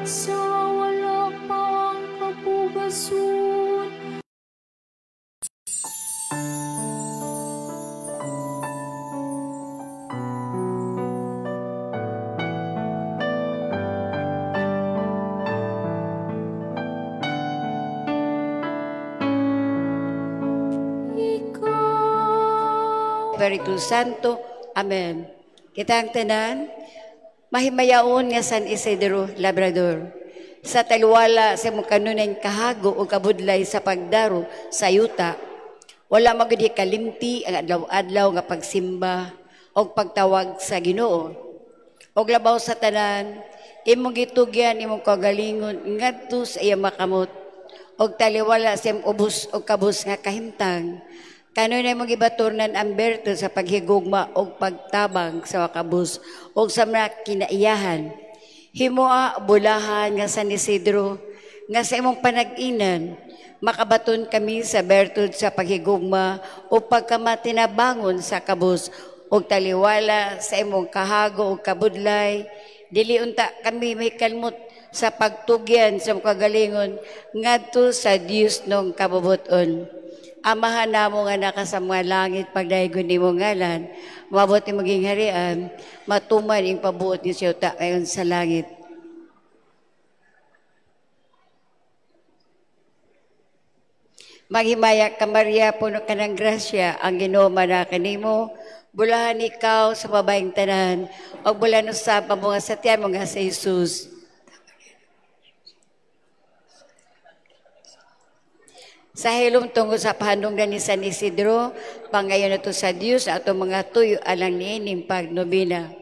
sa wala pang kapugasun. Espiritu Santo. Amen. Kitang tanan, mahimayaon nga San Isidro Labrador. Sa talwala sa mong kanunan kahago o kabudlay sa pagdaro sa yuta, wala magudi kalimti ang adlaw-adlaw nga pagsimba o pagtawag sa Ginoo. Og labaw sa tanan, imong gitugyan imong kagalingon ngadto sa iya makamot og taliwala sa imong ubos o kabus nga kahimtang. Kanunay mong gibaturnan ang berto sa paghigugma o pagtabang sa wakabus o sa mga kinaiyahan. Himoa bulahan nga San Isidro nga sa imong panag-inan, makabaton kami sa bertod sa paghigugma o pagkamatinabangon sa kabus o taliwala sa imong kahago o kabudlay. Dili unta kami may kalmot sa pagtugyan sa kagalingon ngadto sa Dios nung kabubuton. Amahan namo nga naka sa mga langit, pagdaygon ni mong ngalan, mabot ni maging harian, matuman ing pabuot ni siyota ngayon sa langit. Maghimaya ka Maria, puno ka ng grasya, ang Ginoo na kanimo, bulahan ikaw sa babaeng tanan, o bulan usab ang mga satyan mo nga sa Jesus. Sa hilom tungkol sa pahandungdan ni San Isidro, pangayon na to sa Diyos at mga tuyo alang niining pagnobina.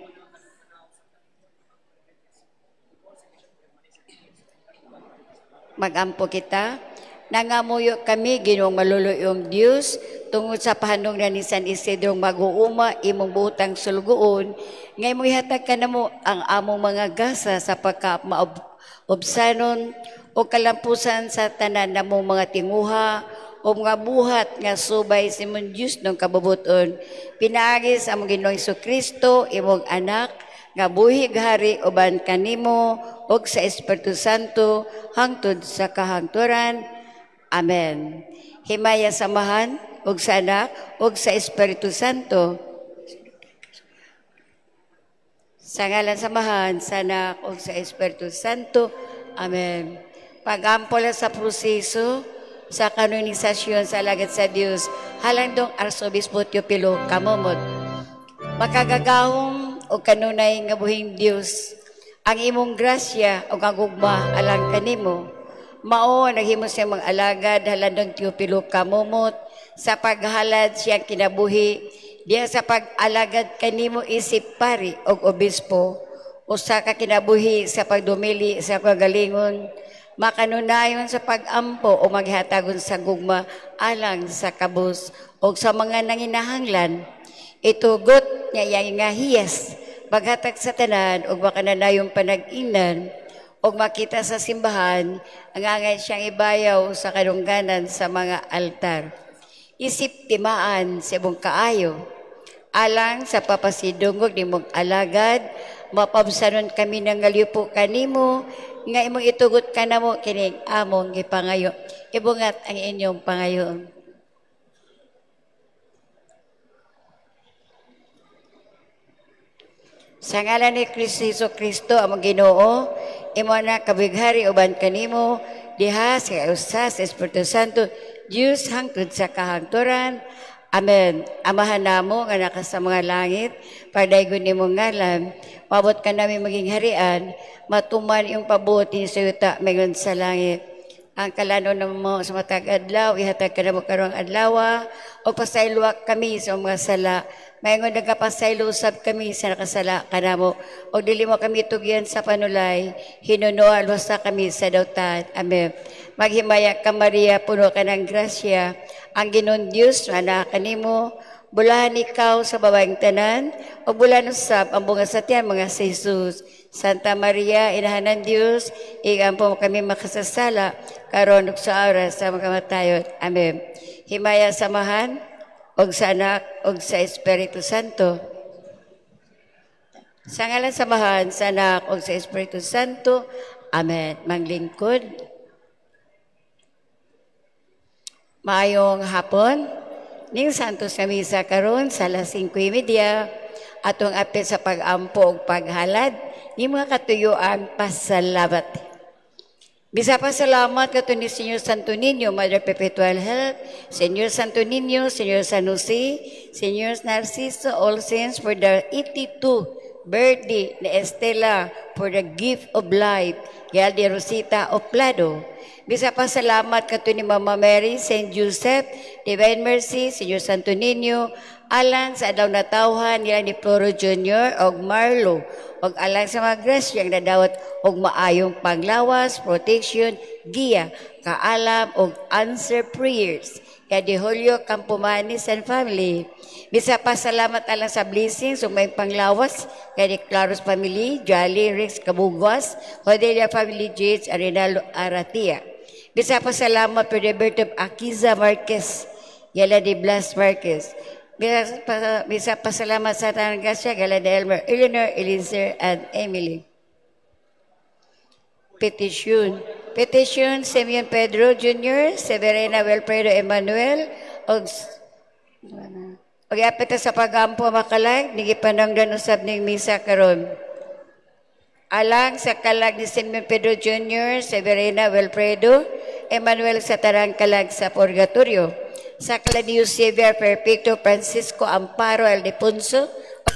Magampo kita, nangamuyo kami Ginoong maluluyong Diyos, tungkol sa pahandungdan ni San Isidro mag-uuma imong butang sulgoon, ngay mo ihatag ka na mo ang among mga gasa sa pagka-maobsanon, o kalampusan sa tanan na mong mga tinguha o mga buhat nga subay si mong Diyos nung kabubuton. Pinaagis ang Ginoong Kristo, imong anak, nga buhig hari uban kanimo o sa Espiritu Santo hangtod sa kahangturan. Amen. Himaya samahan og sa anak og sa Espiritu Santo. Sa ngalan samahan sa anak og sa Espiritu Santo. Amen. Pag-ampula sa proseso sa kanonisasyon sa alagad sa Dios, halandong Arsobispo Teopilo Kamumot. Makagagahong o kanunay nga buhing Dios, ang imong grasya o gagugma alang kanimo. Mao naghimo siya mga alagad halandong Teopilo Kamumot sa paghalad siyang kinabuhi diya sa pag-alagad kanimo isip pari o obispo o sa kakinabuhi sa pagdumili sa kagalingon, makanunayon sa pag-ampo o maghatagon sa gugma alang sa kabus o sa mga nanginahanglan. Itugot niya nga hiyas, paghatag sa tanan o makananayong panag-inan o makita sa simbahan, ang angay siyang ibayaw sa kadungganan sa mga altar. Isip timaan sa ibong kaayo, alang sa papasidungog ni mong alagad, mapabsanon kami ng ngalipo kanimo, nga imong itugot ka na mo kining among ipangayo. Ibungat ang inyong pangayoon. Sa ngalan ni Kristo Jesucristo among Ginoo, imo na kabighari uban kanimo, diha sa usa sa Espiritu Santo, Dios hangtod sa kahangturan. Amen. Amahan namo nga naka sa mga langit, pagdaygon nimo ngalan, mabot ka namin maging harian, matuman yung pabuot ni sa yuta mayroon sa langit. Ang kalano na mo sa matag adlaw, ihatag ka na mo karong adlaw, o pasayluwak kami sa mga sala. Mayroon nagkapasaylo usab kami sa nakasala ka na mo, o dili mo kami tugyan sa panulay, hinunuan wasa kami sa dautan. Amen. Maghimaya ka Maria, puno ka ng grasya, ang Ginoong Diyos, anak kanimo, bulahan ikaw sa babaeng tanan, o bulan usab ang bunga sa tiyan mga sa Jesus. Santa Maria, inahan ng Diyos, igampo mo kami makasasala, karon ug sa oras sa makamatayon. Amen. Himaya samahan, og sa anak, og sa Espiritu Santo. Sa ngalan samahan, sa anak, og sa Espiritu Santo. Amen. Manglingkod. Maayong hapon. Ning Santos nga misa karon sa alas 5:30 atong apil sa pag-ampo ug paghalad ni mga katuyuan pasalamat. Bisa pa salamat kato ni Senyor Santo Niño, Mother Perpetual Help, Senyor Santo Niño, Senyor San Jose, Senyor Narciso, all saints for the 82 birthday ni Estela, for the gift of life, Yaldi Rosita of Plado. Bisa pa salamat kato ni Mama Mary, Saint Joseph, Divine Mercy, Senyor Santo Niño, alang sa adlaw na tawhan nila ni Floro Jr. og Marlo, og alang sa mga grasyang nadawat og maayong panglawas, protection, giya, kaalam og answer prayers. Kaya di Julio Campomanes and family. Bisa pa salamat alang sa blessings ug may panglawas kay di Claros family, Jolly Rex Cabugwas, Cordelia family, Jades Arenalo Aratia. Bisa pa salamat for the birth of Akiza Marquez, Yala de Blas Marquez. Bisa pasalamat sa tanang gasya, Gala de Elmer, Eleanor, Eliezer, and Emily. Petition, Simeon Pedro Jr., Severina Wilfredo Emmanuel, og apita sa pagampo makalag, nigipanangdan usab ning misa karon. Alang sa kalag ni Simeon Pedro Jr., Severina Wilfredo Emmanuel sa tarang kalag sa Purgatorio. Sa kalag ni Eusebia Perpetuo Francisco Amparo Aldeponso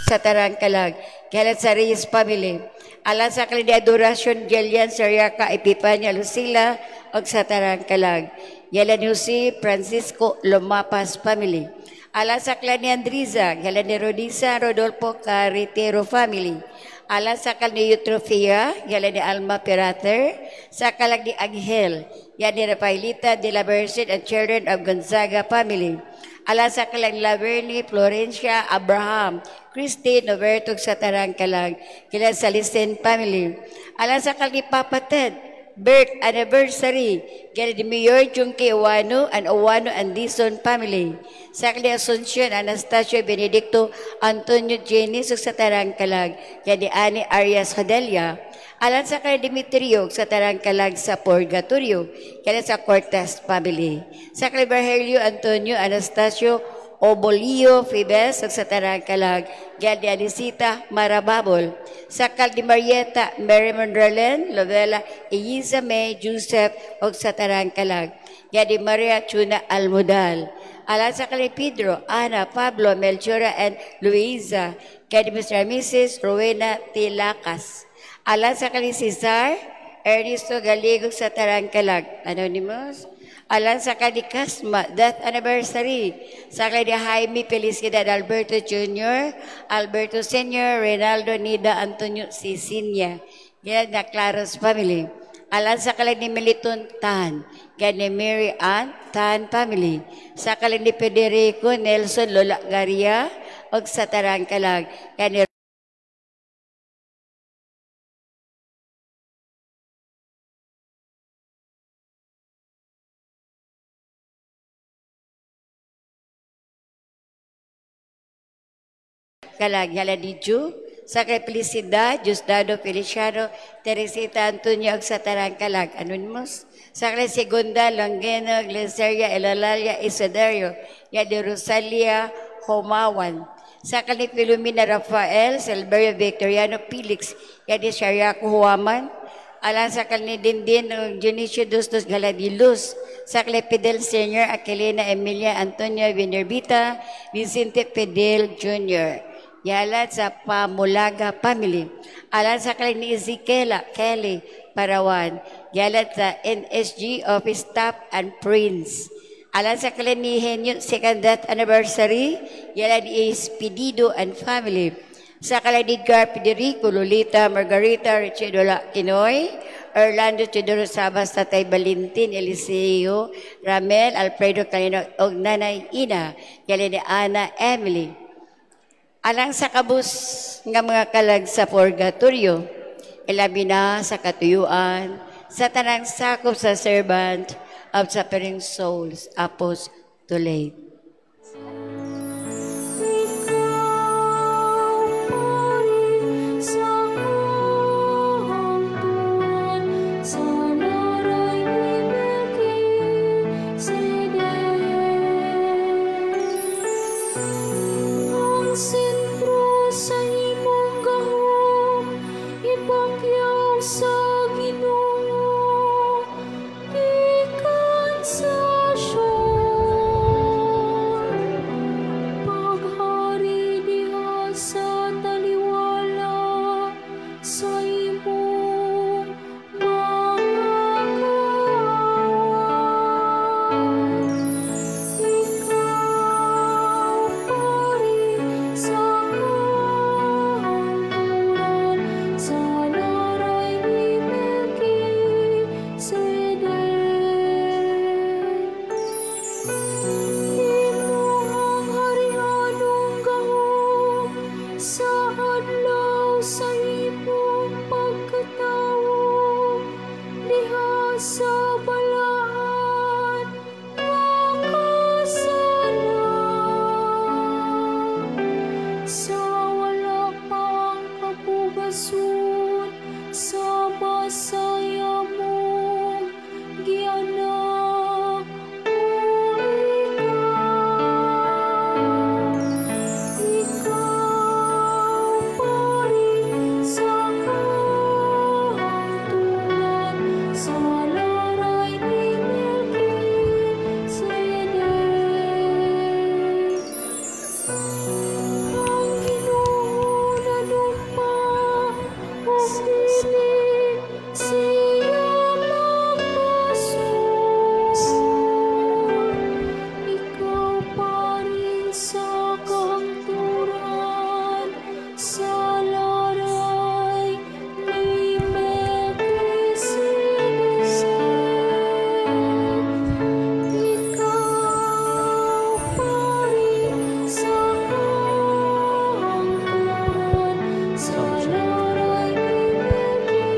sa tarang kalag. Kalag sa Reyes family. Alang sa kalag ni Adoracion Gelian Sariaca Epipania Lucila o sa tarang kalag. Yalan ni Jose Francisco Lomapas family. Alang sa kalag ni Andriza, yalan ni Rodisa Rodolfo Carretero family. Alang sa kalag ni Eutrofia, yalan ni Alma Perater. Sa kalag ni Angel, yan ni Rafaelita de la Merced and children of Gonzaga family. Alang sa kalag Laverni, Florencia, Abraham, Christine, Novertog sa tarang kalag, kila sa Listen family. Alang sa kalag ni Papa Ted, birth anniversary, kila ni Mayor Junque Owano and Owano and Dison family. Sa kalag Asuncion, Anastasio Benedicto, Antonio Jenny, sa tarang kalag, kila ni Ani Arias Hodelia. Alang sa kay Demetrio sa tarang kalag sa Purgatorio, kaya sa Cortez family. Sa kay Virgilio Antonio Anastasio Obolio Fibes sa tarang kalag, kaya di Anisita Marababol. Sa kay di Marieta Mary Mondralen, Lovella Iisa May Joseph o sa tarang kalag, kaya di Maria Chuna Almudal. Alang sa kay Pedro, Ana, Pablo, Melchora and Luisa, kaya di Mr. and Mrs. Rowena Tilacas. Alang sa kani Cesar, Ernesto Galigo sa tarang kalag. Anonymous. Alang sa kani Kasma, death anniversary. Sa kani Jaime Felicidad Alberto Jr., Alberto Sr., Reynaldo Nida Antonio Cicinia. Yan na Claros family. Alang sa kalag ni Meliton Tan, kani Mary Ann Tan family. Sa kalag ni Federico Nelson Lola Garia, og sa tarang kalag. Kani kalag Yala di Ju, sa kay Felicidad, Diosdado Feliciano, Teresita Antonio, og sa tarang kalag. Anonymous. Sa kay Segunda, Langeno, Glenceria, Elalalia, Isiderio, Yadi Rosalia, Homawan. Sa kay Filomena Rafael, Silverio Victoriano, Felix, Yadi Shariaco Huaman. Alang sa kay Dindin, Dionisio Dostos Galadilus. Sa kay Fidel Sr., Aquilina Emilia, Antonio Vinerbita, Vicente Fidel Jr., Yalat sa Pamulaga family. Alang sa kay ni Ezekiela Kelly Parawan. Yalat sa NSG Office Staff and Prince. Alang sa kay ni Henyo second death anniversary. Yalat ni Espedido and family. Sa kay ni Edgar Federico, Lolita, Margarita, Richidola Kinoy, Orlando Chidoro Sabas, Tatay Valentin, Eliseo, Ramel, Alfredo Calino, og Nanay Ina. Yalat ni Ana Emily. Alang sa kabus nga mga kalag sa Purgatorio, ilabi na sa katuyuan, sa tanang sakop sa servant of suffering souls, apostolate. Ikaw pa rin sa kahangtuan, sa Ginoo, gikan sa Sion. Paghari diha sa taliwala sa imong mga kaaway. Ikaw pari sa kahangturan, sa laray ni Melkisedek. Imong harianong gahom sa adlaw sa imong pagkatawo, diha sa balaan nga kasalan. Sa wala pa ang kapugason, sa basaya mo gianak o ikaw pari sa kahangturan, sa laray ni Melkisedek. Ang Ginoo nadumpa, o dili siya magpasuon. Ikaw pari sa kahangturan, sa laray ni Melkisedek. Ikaw pari sa kahangturan, sa laray ni Melkisedek.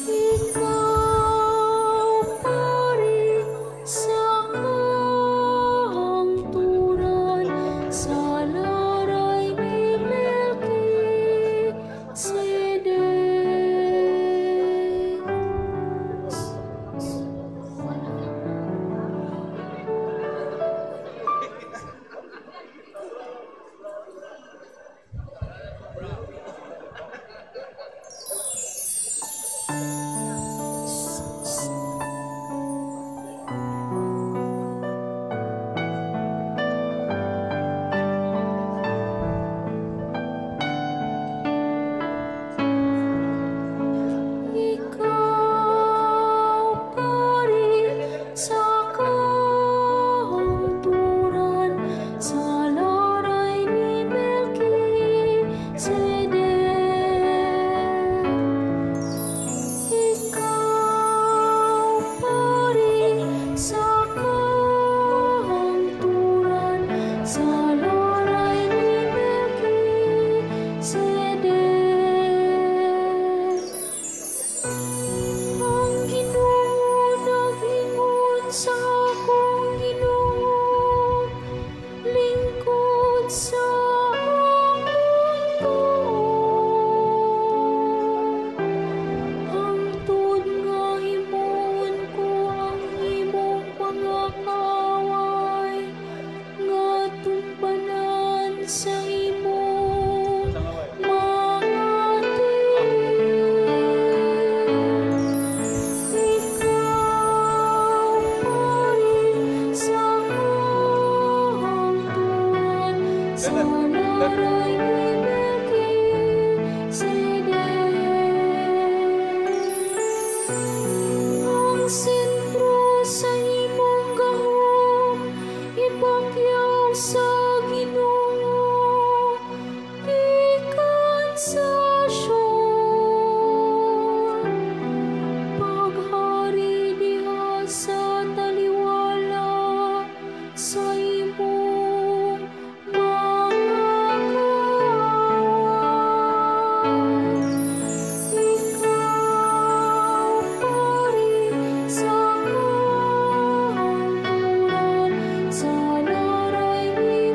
Ikaw pari sa kahangturan, sa laray ni Ikaw pari sa kahangturan, sa laray ni Melkisedek. Ikaw pari sa kahangturan, sa laray ni Melkisedek. Ang Ginoo naghingon sa akong Ginoo, lingkod sa akong tuon. Hangtod nga himuon ko ang imong mga kaaway, nga tumbanan sa imong mga tiil. Ikaw pari sa kahangturan, sa laray ni Melkisedek. Ang sentro sa imong gahom, ipakyaw sa Ginoo, gikan sa Sion. Paghari diha sa taliwala sa imong mga kaaway. Ikaw pari sa kahangturan, sa laray ni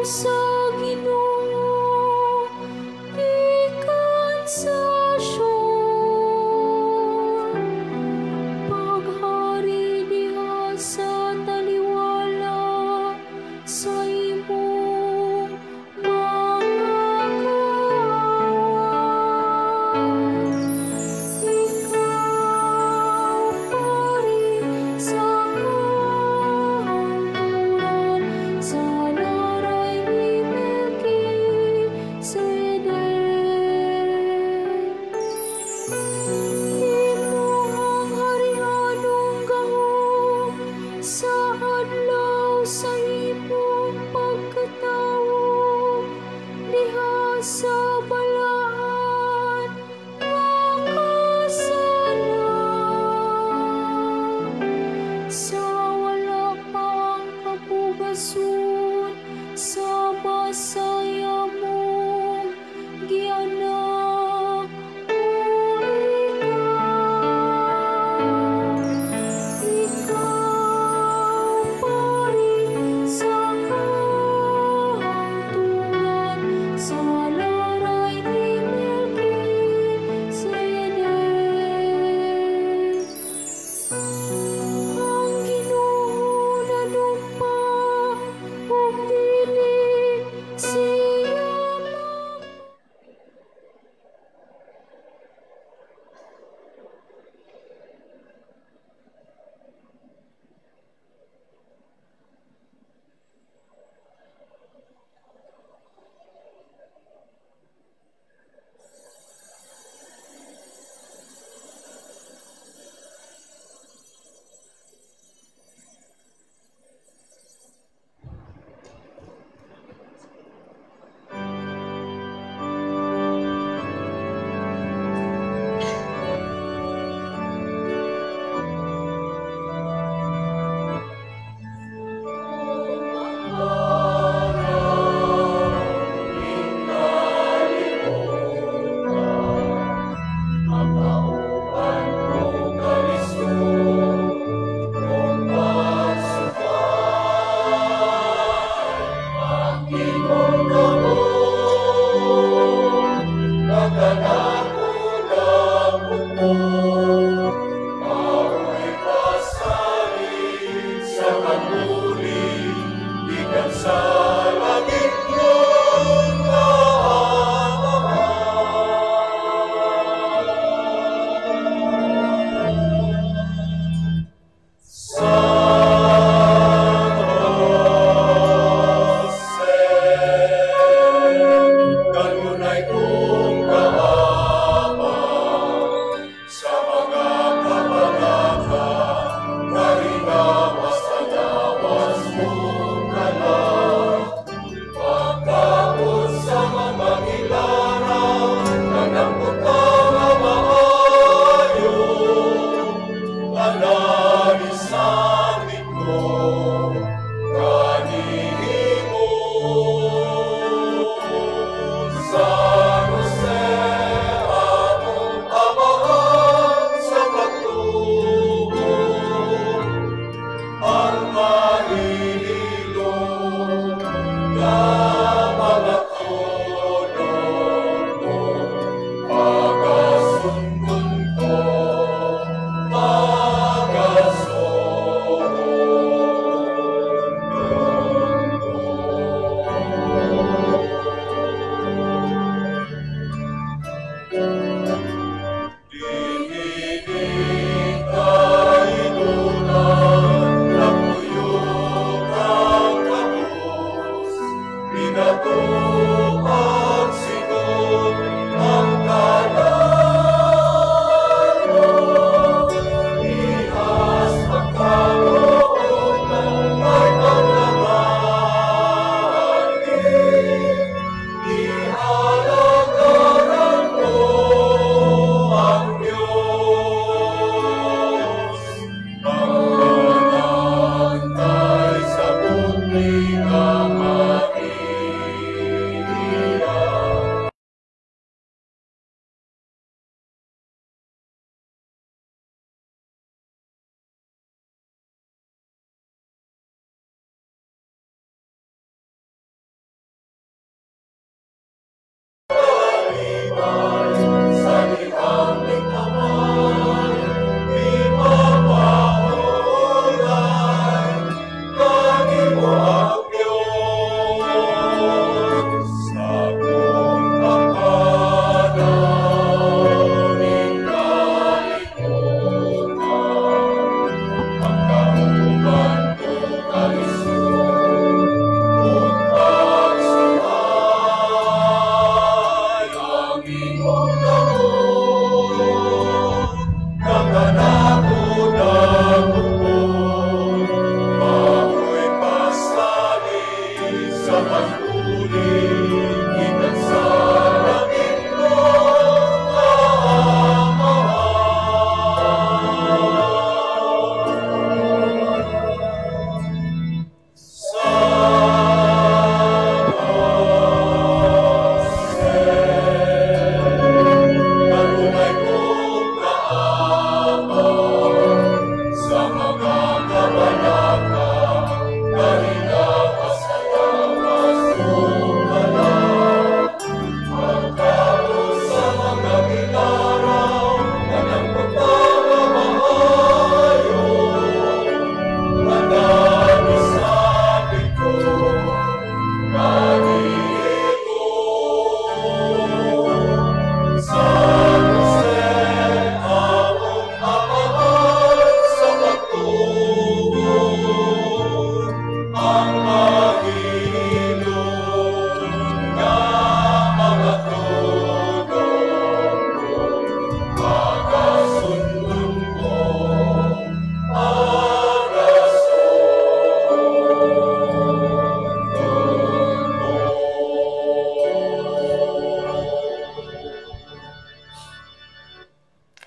sa Ginoo, gikan sa Sion. Paghari diha sa taliwala sa imong mga kaaway. Ikaw pari sa kahangturan, sa laray ni Melkisedek. Imong harianong gahom sa adlaw sa imong pagkatawo, diha sa balaan makasalang. Sa wala pa ang kapugason, sa masaya mong gianak o ikaw pari sa kahangturan, sa laray ni Melkisedek. Ang Ginoo nanumpa ug dili siya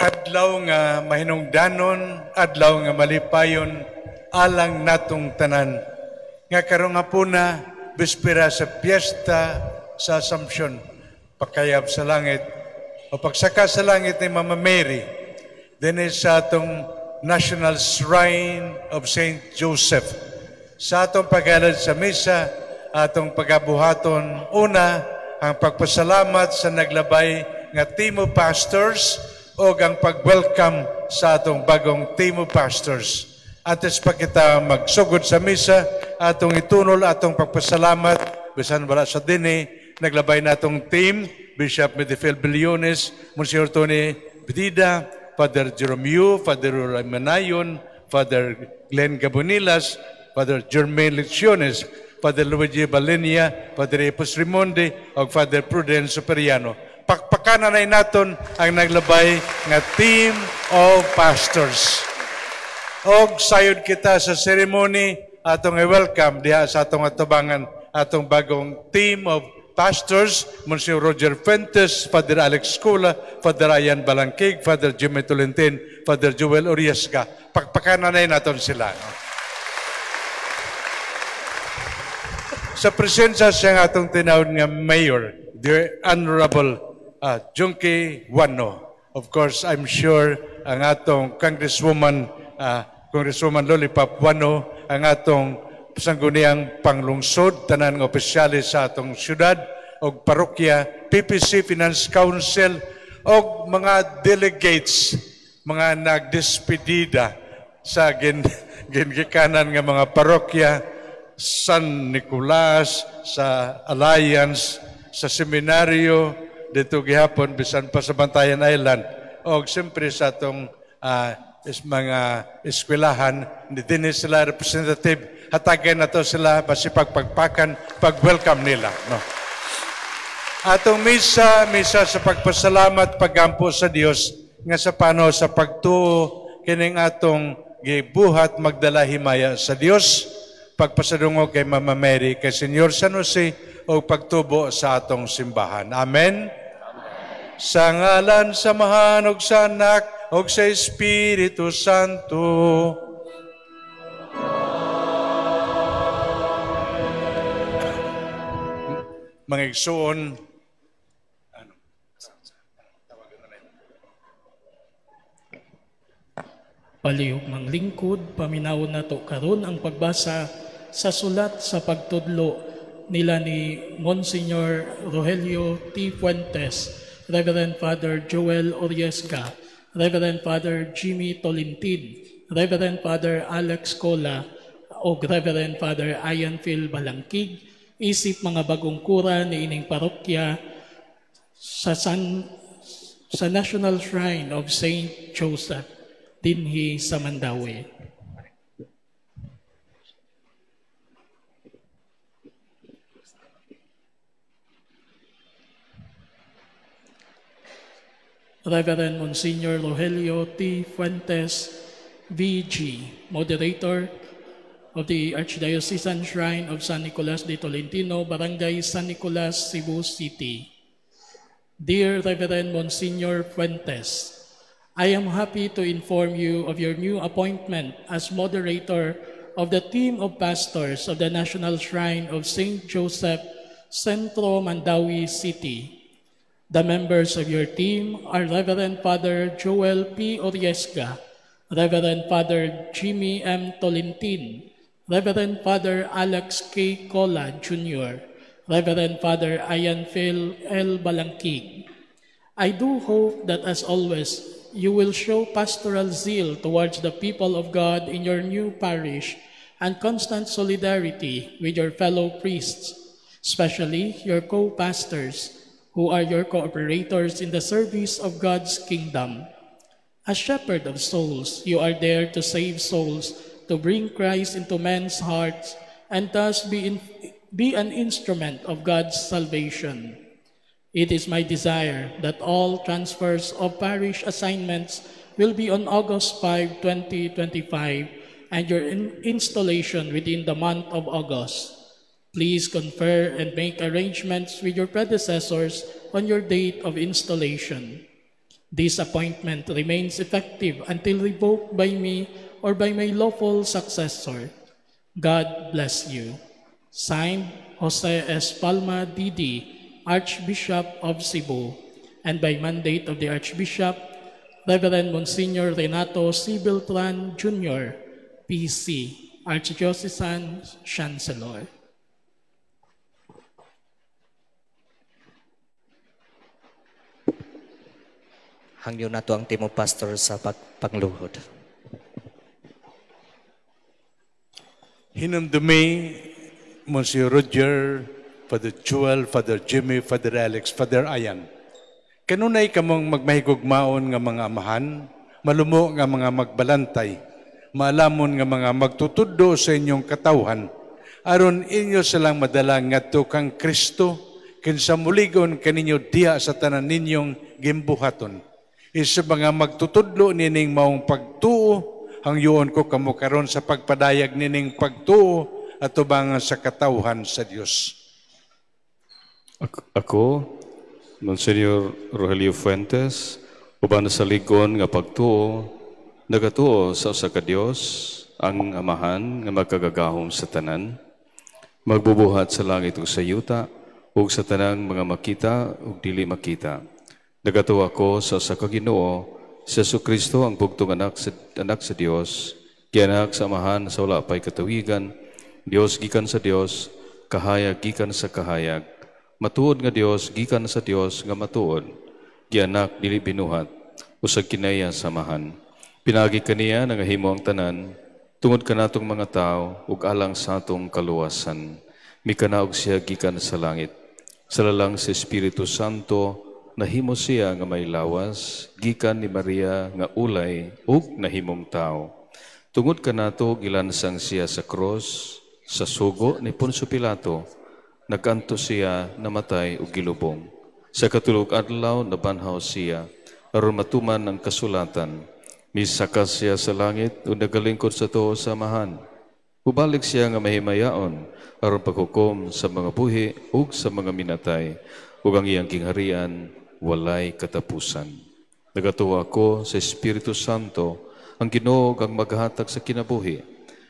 Adlaw nga mahinungdanon, adlaw nga malipayon, alang natong tanan. Nga karon nga puna, bispera sa piyesta sa Assumption, pakayab sa langit, o pagsaka sa langit ni Mama Mary, din sa atong National Shrine of St. Joseph. Sa atong pag-alad sa misa, atong pagabuhaton, una, ang pagpasalamat sa naglabay nga team of pastors, o ang pag-welcome sa atong bagong team of pastors. Antes pa kita magsugod sa misa, atong itunol atong pagpasalamat, bisan wala sa dini, naglabay na atong team, Bishop Medifil Billones, Monsignor Tony Bedida, Father Jerome Yu, Father Roy Manayon, Father Glenn Gabonilas, Father Jermaine Lecciones, Father Luigi Balenia, Father Epos Rimonde, o Father Prudence Superiano. Pakpakanan ay naton ang naglabay nga team of pastors. Og sayod kita sa ceremony atong i-welcome diha sa atong atubangan atong bagong team of pastors, Monsignor Roger Fuentes, Father Alex Cula, Father Ryan Balangkig, Father Jimmy Tolentine, Father Joel Uriasca. Pakpakanan ay naton sila. Sa presensya siya atong tinawag nga Mayor, the Honorable Junkie Wano. Of course, I'm sure ang atong Congresswoman Lollipop Wano, ang atong sangguniang panglungsod, tanan ng opisyalis sa atong syudad, o parokya, PPC Finance Council, o mga delegates, mga nagdespedida sa gingikanan ng mga parokya, San Nicolas, sa Alliance, sa seminaryo, dito gihapon, bisan pa sa Bantayan Island, o siyempre sa itong mga eskwelahan, din sila representative, hatagan na to sila, masipagpagpakan, pag-welcome nila. No? Atong misa sa pagpasalamat, pagampo sa Dios, nga sa pano sa pagtuo, kining atong gibuhat magdala himaya sa Dios, pagpasadungo kay Mama Mary, kay Senyor San Jose, o pagtubo sa atong simbahan. Amen? Sa ngalan, samahan, og sa anak, og sa Espiritu Santo. Mga igsoon, palihog manglingkod, paminawon na to karon ang pagbasa sa sulat sa pagtudlo nila ni Monsignor Rogelio T. Fuentes, Reverend Father Joel Uriesca, Reverend Father Jimmy Tolentine, Reverend Father Alex Cola, o Reverend Father Ian Phil Balangkig, isip mga bagong kura ni ining parokya sa National Shrine of St. Joseph, dinhi sa Mandawi. Reverend Monsignor Rogelio T. Fuentes, VG, Moderator, of the Archdiocesan Shrine of San Nicolas de Tolentino, Barangay San Nicolas, Cebu City. Dear Reverend Monsignor Fuentes, I am happy to inform you of your new appointment as moderator of the team of pastors of the National Shrine of St. Joseph, Centro Mandawi City. The members of your team are Reverend Father Joel P. Oriesga, Reverend Father Jimmy M. Tolentin, Reverend Father Alex K. Cola Jr., Reverend Father Ian Phil L. Balangkig. I do hope that, as always, you will show pastoral zeal towards the people of God in your new parish and constant solidarity with your fellow priests, especially your co-pastors, who are your cooperators in the service of God's kingdom. As shepherd of souls, you are there to save souls, to bring Christ into men's hearts, and thus be an instrument of God's salvation. It is my desire that all transfers of parish assignments will be on August 5, 2025, and your installation within the month of August. Please confer and make arrangements with your predecessors on your date of installation. This appointment remains effective until revoked by me or by my lawful successor. God bless you. Signed, Jose S. Palma, D.D., Archbishop of Cebu, and by mandate of the Archbishop, Reverend Monsignor Renato C. Beltran, Jr., PC, Archdiocesan Chancellor. Hangyo na to ang timo pastor sa pagluhod. Hinumdumi, Monsieur Roger, Father Joel, Father Jimmy, Father Alex, Father Ian. Kanunay kamong magmahigugmaon nga mga amahan, malumo nga mga magbalantay, maalamon nga mga magtutuddo sa inyong katawhan, aron inyo silang madala ngadto kang Kristo, kinsa muligon kaninyo diha sa tanan ninyong gimbuhaton. Isa mga magtutudlo nining maong pagtuo, hangyoon ko kamo karon sa pagpadayag nining pagtuo at tubangan sa katawhan sa Dios. Ako, Monsignor Rogelio Fuentes, uban sa ligon nga pagtuo, nagatuo sa usa ka Dios, ang Amahan nga magkagagahom sa tanan, magbubuhat sa langit ug sa yuta, ug sa tanang mga makita ug dili makita. Nagatuo ako sa usa ka Ginoo, si Jesucristo ang bugtong anak sa Dios, gianak sa Amahan sa wala pay katuwigan, Dios gikan sa Dios, kahayag gikan sa kahayag. Matuod nga Dios, gikan sa Dios nga matuod, gianak dili binuhat, usag kinaya samahan. Pinagi kaniya nga himo ang tanan, tungod kanatong mga tao, ug alang sa atong kaluwasan. Mikanaog siya gikan sa langit. Sa lalang si Espiritu Santo, nahimo siya nga may lawas, gikan ni Maria nga ulay, ug nahimong tao. Tungod kanato, gilansang siya sa cross, sa sugo ni Poncio Pilato, nagkanto siya, namatay ug gilubong. Sa katulog adlaw, nabanhaw siya, aron matuman ang kasulatan. Misakas siya sa langit ug nagalingkod sa tuo sa Amahan. Ubalik siya nga mahimayaon, aron paghukom sa mga buhi ug sa mga minatay, ug ang iyang kingharian walay katapusan. Nagatuo ako sa Espiritu Santo, ang Ginoo ang maghatag sa kinabuhi.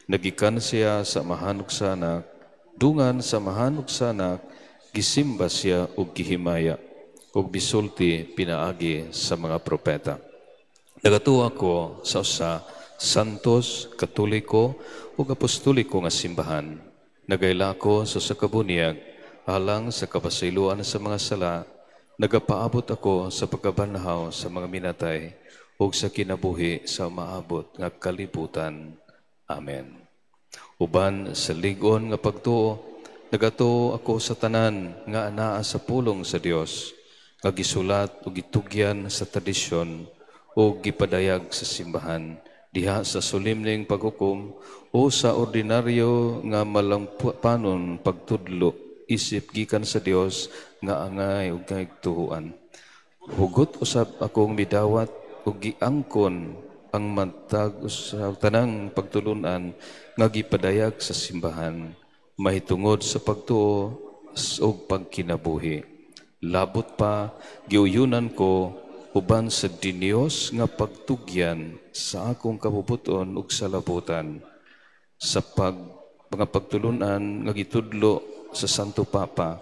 Nagikan siya sa Amahan ug sa Anak, dungan sa Amahan ug sa Anak, gisimba siya ug gihimaya, ug bisulti pinaagi sa mga propeta. Nagatuo ako sa usa santos, katoliko ug apostoliko nga simbahan. Nagayla ko sa sakabuniag alang sa kapasayloan sa mga sala. Nagapaabot ako sa pagkabanhaw sa mga minatay ug sa kinabuhi sa maabot nga kalibutan. Amen. Uban sa ligon nga pagtuo, nagatuo ako sa tanan nga anaa sa pulong sa Dios, nga gisulat ug gitugyan sa tradisyon o gipadayag sa simbahan, diha sa solemneng paghukom o sa ordinaryo nga malampanon pagtudlo, isip gikan sa Dios nga angay ug kaigtuhuan. Hugot usab akong midawat ug giangkon ang matag sa tanang pagtulunan nga gipadayag sa simbahan mahitungod sa pagtuo o pagkinabuhi. Labot pa giuyunan ko uban sa Dios nga pagtugyan sa akong kabubuton ug sa labutan sa mga pagtulunan nga gitudlo sa Santo Papa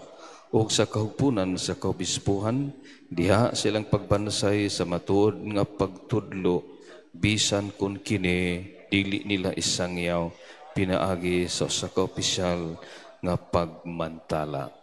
o sa kahupunan sa kaobispuhan, diha silang pagbansay sa matuod nga pagtudlo bisan kun kini dili nila isangyaw pinaagi sa kaopisyal nga pagmantala.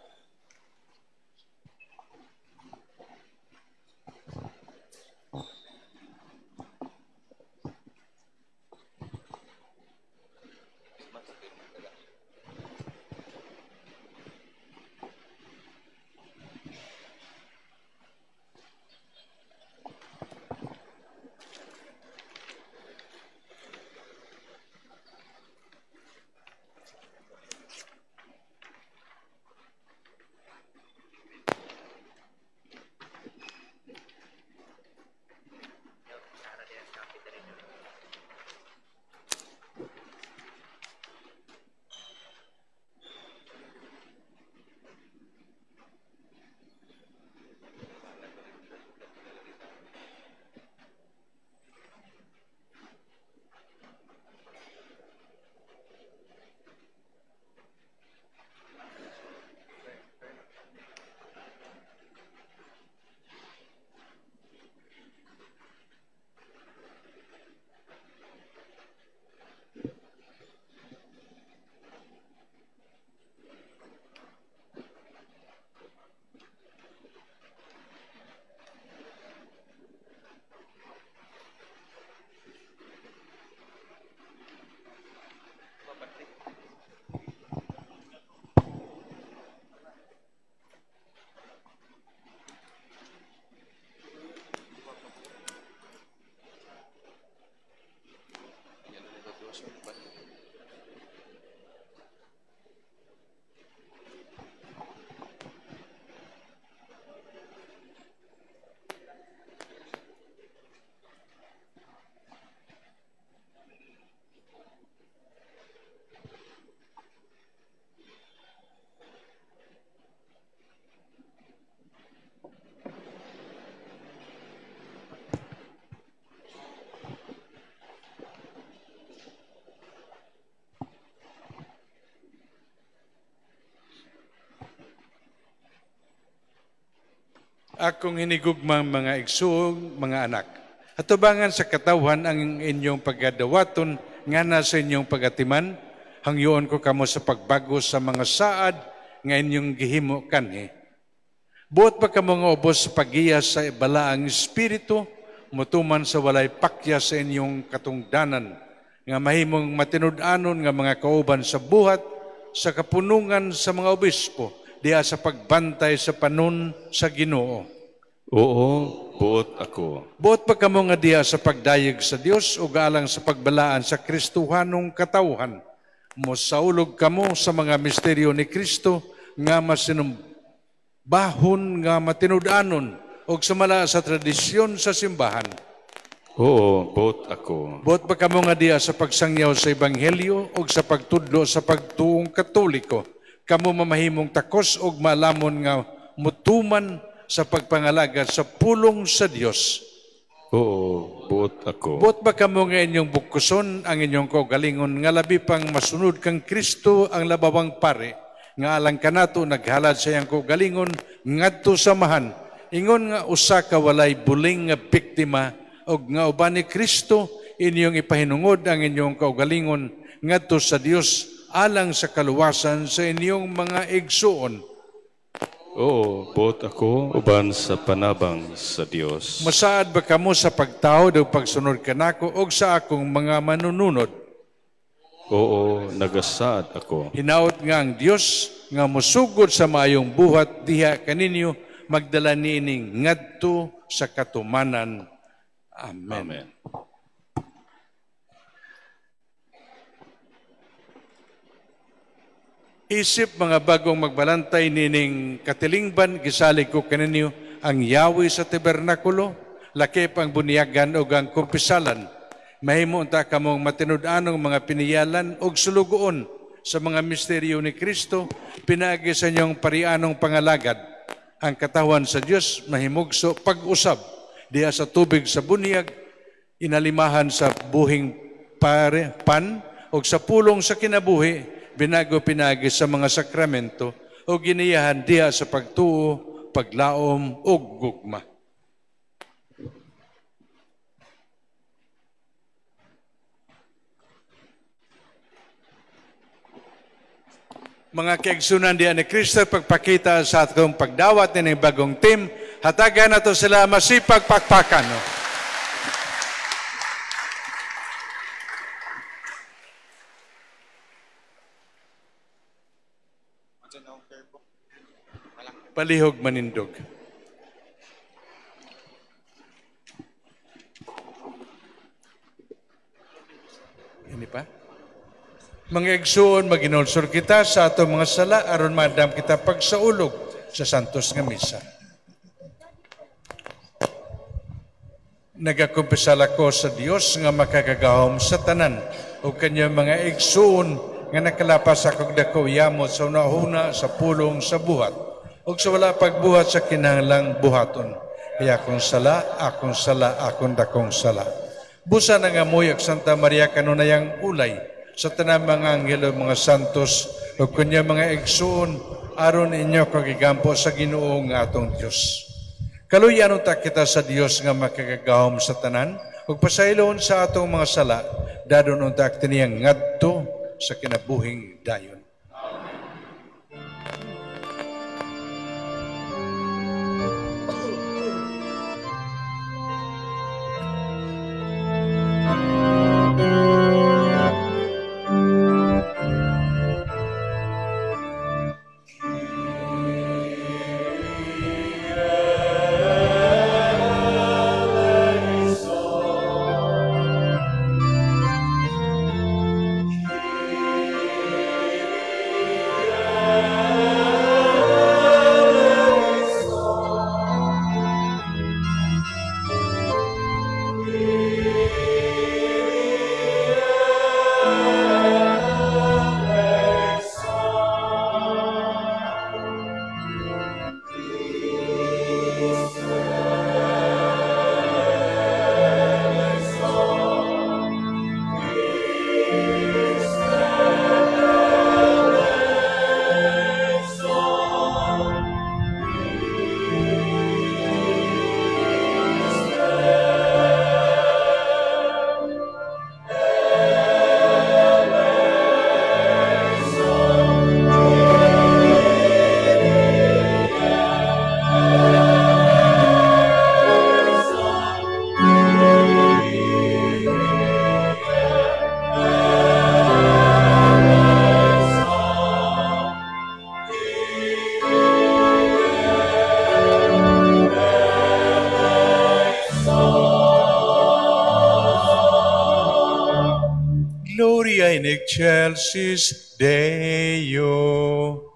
Akong hinigugmang mga igsuong, mga anak. Atubangan sa katawan ang inyong pagadawaton nga na sa inyong pagatiman, hangyoon ko kamo sa pagbago sa mga saad nga inyong gihimo kanhi. Buot pa kamo nga ubos sa pagiya sa balaang espiritu, mutuman sa walay pakya sa inyong katungdanan, nga mahimong matinud-anon nga mga kauban sa buhat, sa kapunungan sa mga obispo, diya sa pagbantay sa panon sa Ginoo. Oo, buot ako. Buot pa kamo nga diya sa pagdayeg sa Dios o galang sa pagbalaan sa Kristohanong katawhan. Mosaulog kamo sa mga misteryo ni Kristo nga masinumbahon nga matinud-anon o sumala sa tradisyon sa simbahan. Oo, buot ako. Buot pa kamo nga diya sa pagsangyaw sa Ebanghelyo o sa pagtudlo sa pagtuong Katoliko. Kamo mamahimong takos og malamon nga mutuman sa pagpangalaga sa pulong sa Dios. Oo, buot ako. Buot ba kamo nga inyong bukuson ang inyong kaugalingon nga labi pang masunod kang Kristo ang labawang pare nga alang kanato naghalad sa iyang kaugalingon ngadto samahan ingon nga usa ka walay buling nga biktima og nga uban ni Kristo inyong ipahinungod ang inyong kaugalingon ngadto sa Dios alang sa kaluwasan sa inyong mga igsuon. Oo, buot ako uban sa panabang sa Dios. Masaad ba kamo sa pagtawad o pagsunod kanako o sa akong mga manununod? Oo, nagasaad ako. Hinaot nga ang Dios nga musugod sa maayong buhat diha kaninyo magdala niining ngadto sa katumanan. Amen. Amen. Isip mga bagong magbalantay nining katilingban, gisalig ko kaninyo ang yawi sa tabernakulo, lakip ang bunyagan o ang kumpisalan. Mahimo ta kamong matinud-anong mga piniyalan og sulugoon sa mga misteryo ni Kristo, pinaagi sa inyong parianong pangalagad. Ang katawan sa Dios mahimugso pag-usab diha sa tubig sa bunyag, inalimahan sa buhing pan o sa pulong sa kinabuhi, binago pinagi sa mga sakramento o giniyahan diha sa pagtuo, paglaom o gugma. Mga kaigsunan diyan ni Kristo, pagpakita sa atong pagdawat ng bagong team, hatagan nato sila masipag pakpakan. No? Palihog manindog. Ini pa? Mga igsoon, maginulsor kita sa atong mga sala aron madam kita pagsaulog sa santos nga misa. Nagakumpisal ako sa Dios nga makakagahom sa tanan o kanyang mga igsoon nga nakalapas akong dako yamot sa unahuna sa pulong sa buhat o sa wala pagbuhat sa kinahanglang buhaton. Kaya akong sala, akong dakong sala. Busa na nga moy ak Santa Maria kanunayang ulay sa tanang mga anghelo, mga santos, o kunya mga igsoon, aron inyo kagigampo sa Ginoo nga atong Dios. Kaluyan ta kita sa Dios nga makagagahom sa tanan, ug pasaylon sa atong mga sala, dadon unta tiniyang ngadto sa kinabuhing dayon. Gloria in excelsis Deo.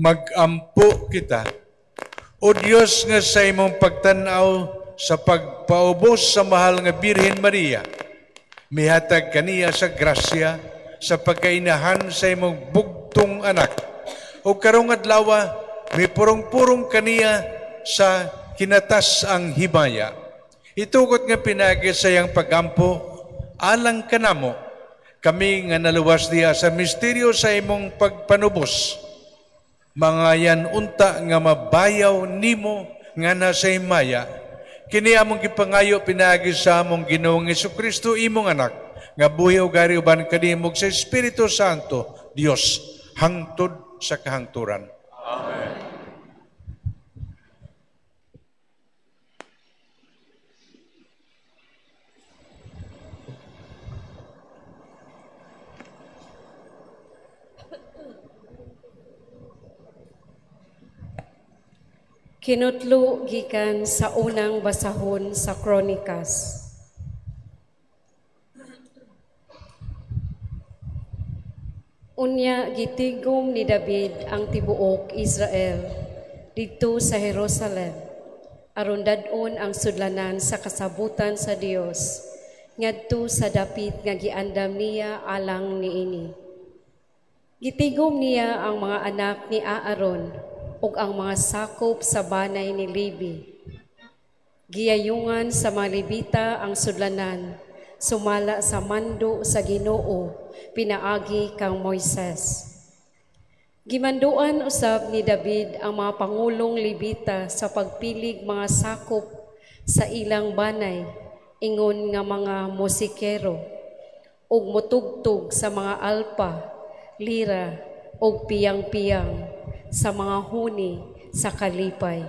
magampo kita. O Dios nga sa imong pagtanaw sa pagpaubos sa mahal nga Birhen Maria, mihatag kaniya sa grasya sa pagkainahan sa imong bugtong anak. O karong adlaw mipurong-purong kaniya sa kinatas ang himaya. Itugot nga pinagi sa iyang pagampo alang kanamo, kami nga naluwas diya sa misteryo sa imong pagpanubos. Mga yan unta nga mabayaw nimo nga nasa himaya. Kini among gipangayo pinagi sa among Ginoong Jesucristo imong anak, nga buhi ug gari uban kanimog sa Espiritu Santo, Dios hangtod sa kahangturan. Amen. Kinutlo gikan sa unang basahon sa Kronikas. Unya gitigom ni David ang tibuok Israel didto sa Jerusalem aron dad-on ang sudlanan sa kasabutan sa Dios ngadto sa dapit nga giandam niya alang niini. Gitigom niya ang mga anak ni Aaron ug ang mga sakop sa banay ni Levi. Giyayungan sa mga Levita ang sudlanan, sumala sa mando sa Ginoo, pinaagi kang Moises. Gimanduan usab ni David ang mga pangulong Levita sa pagpilig mga sakop sa ilang banay, ingon nga mga musikero, ug mutugtog sa mga alpa, lira, ug piyang-piyang, sa mga huni sa kalipay.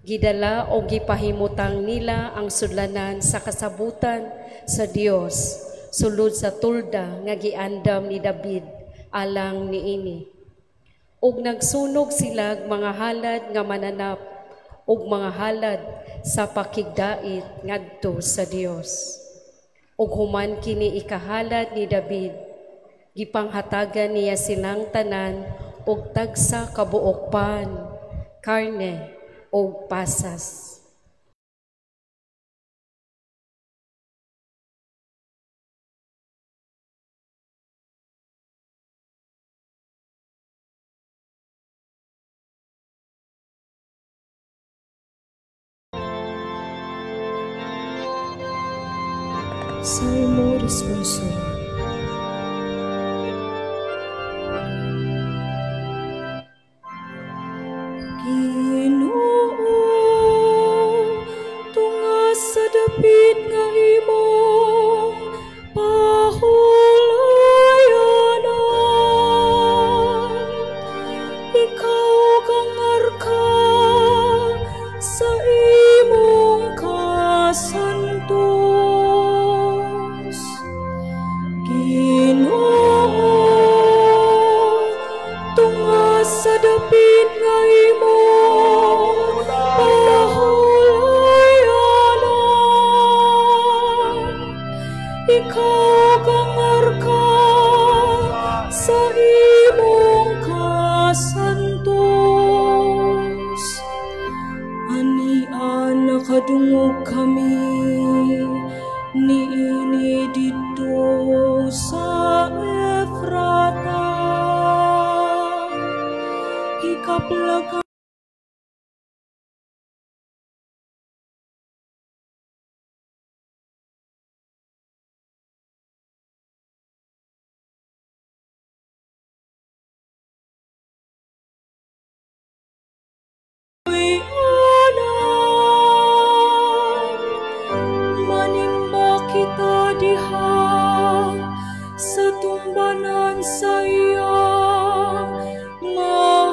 Gidala o gipahimutang nila ang sudlanan sa kasabutan sa Dios sulod sa tulda nga giandam ni David alang niini. Ug nagsunog sila mga halad nga mananap ug mga halad sa pakigdait ngadto sa Dios. Ug human kini ikahalad ni David, gipanghatagan niya silang tanan og tagsa kabuok pan, karne og pasas. Salmo responsorial. Ginoo, tungas sa dapit nga imong pahulayanan. Ikaw kang arka sa imong kasantos. Ginoo, tungas sa dapit nga imong pahulayanan. Ikaw kang arka sa imong kasantos. Ania nakadungog kami niini dito sa Efrata. Hikaplag manimba kita diha sa tumbanan sa iyang mga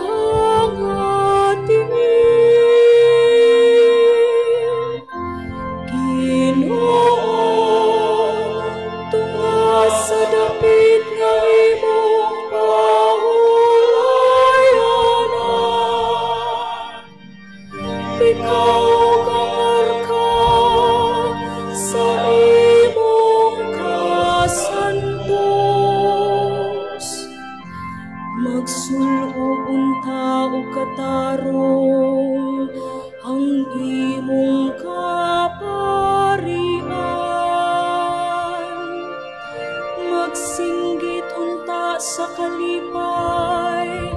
nagsinggit unta sa kalipay,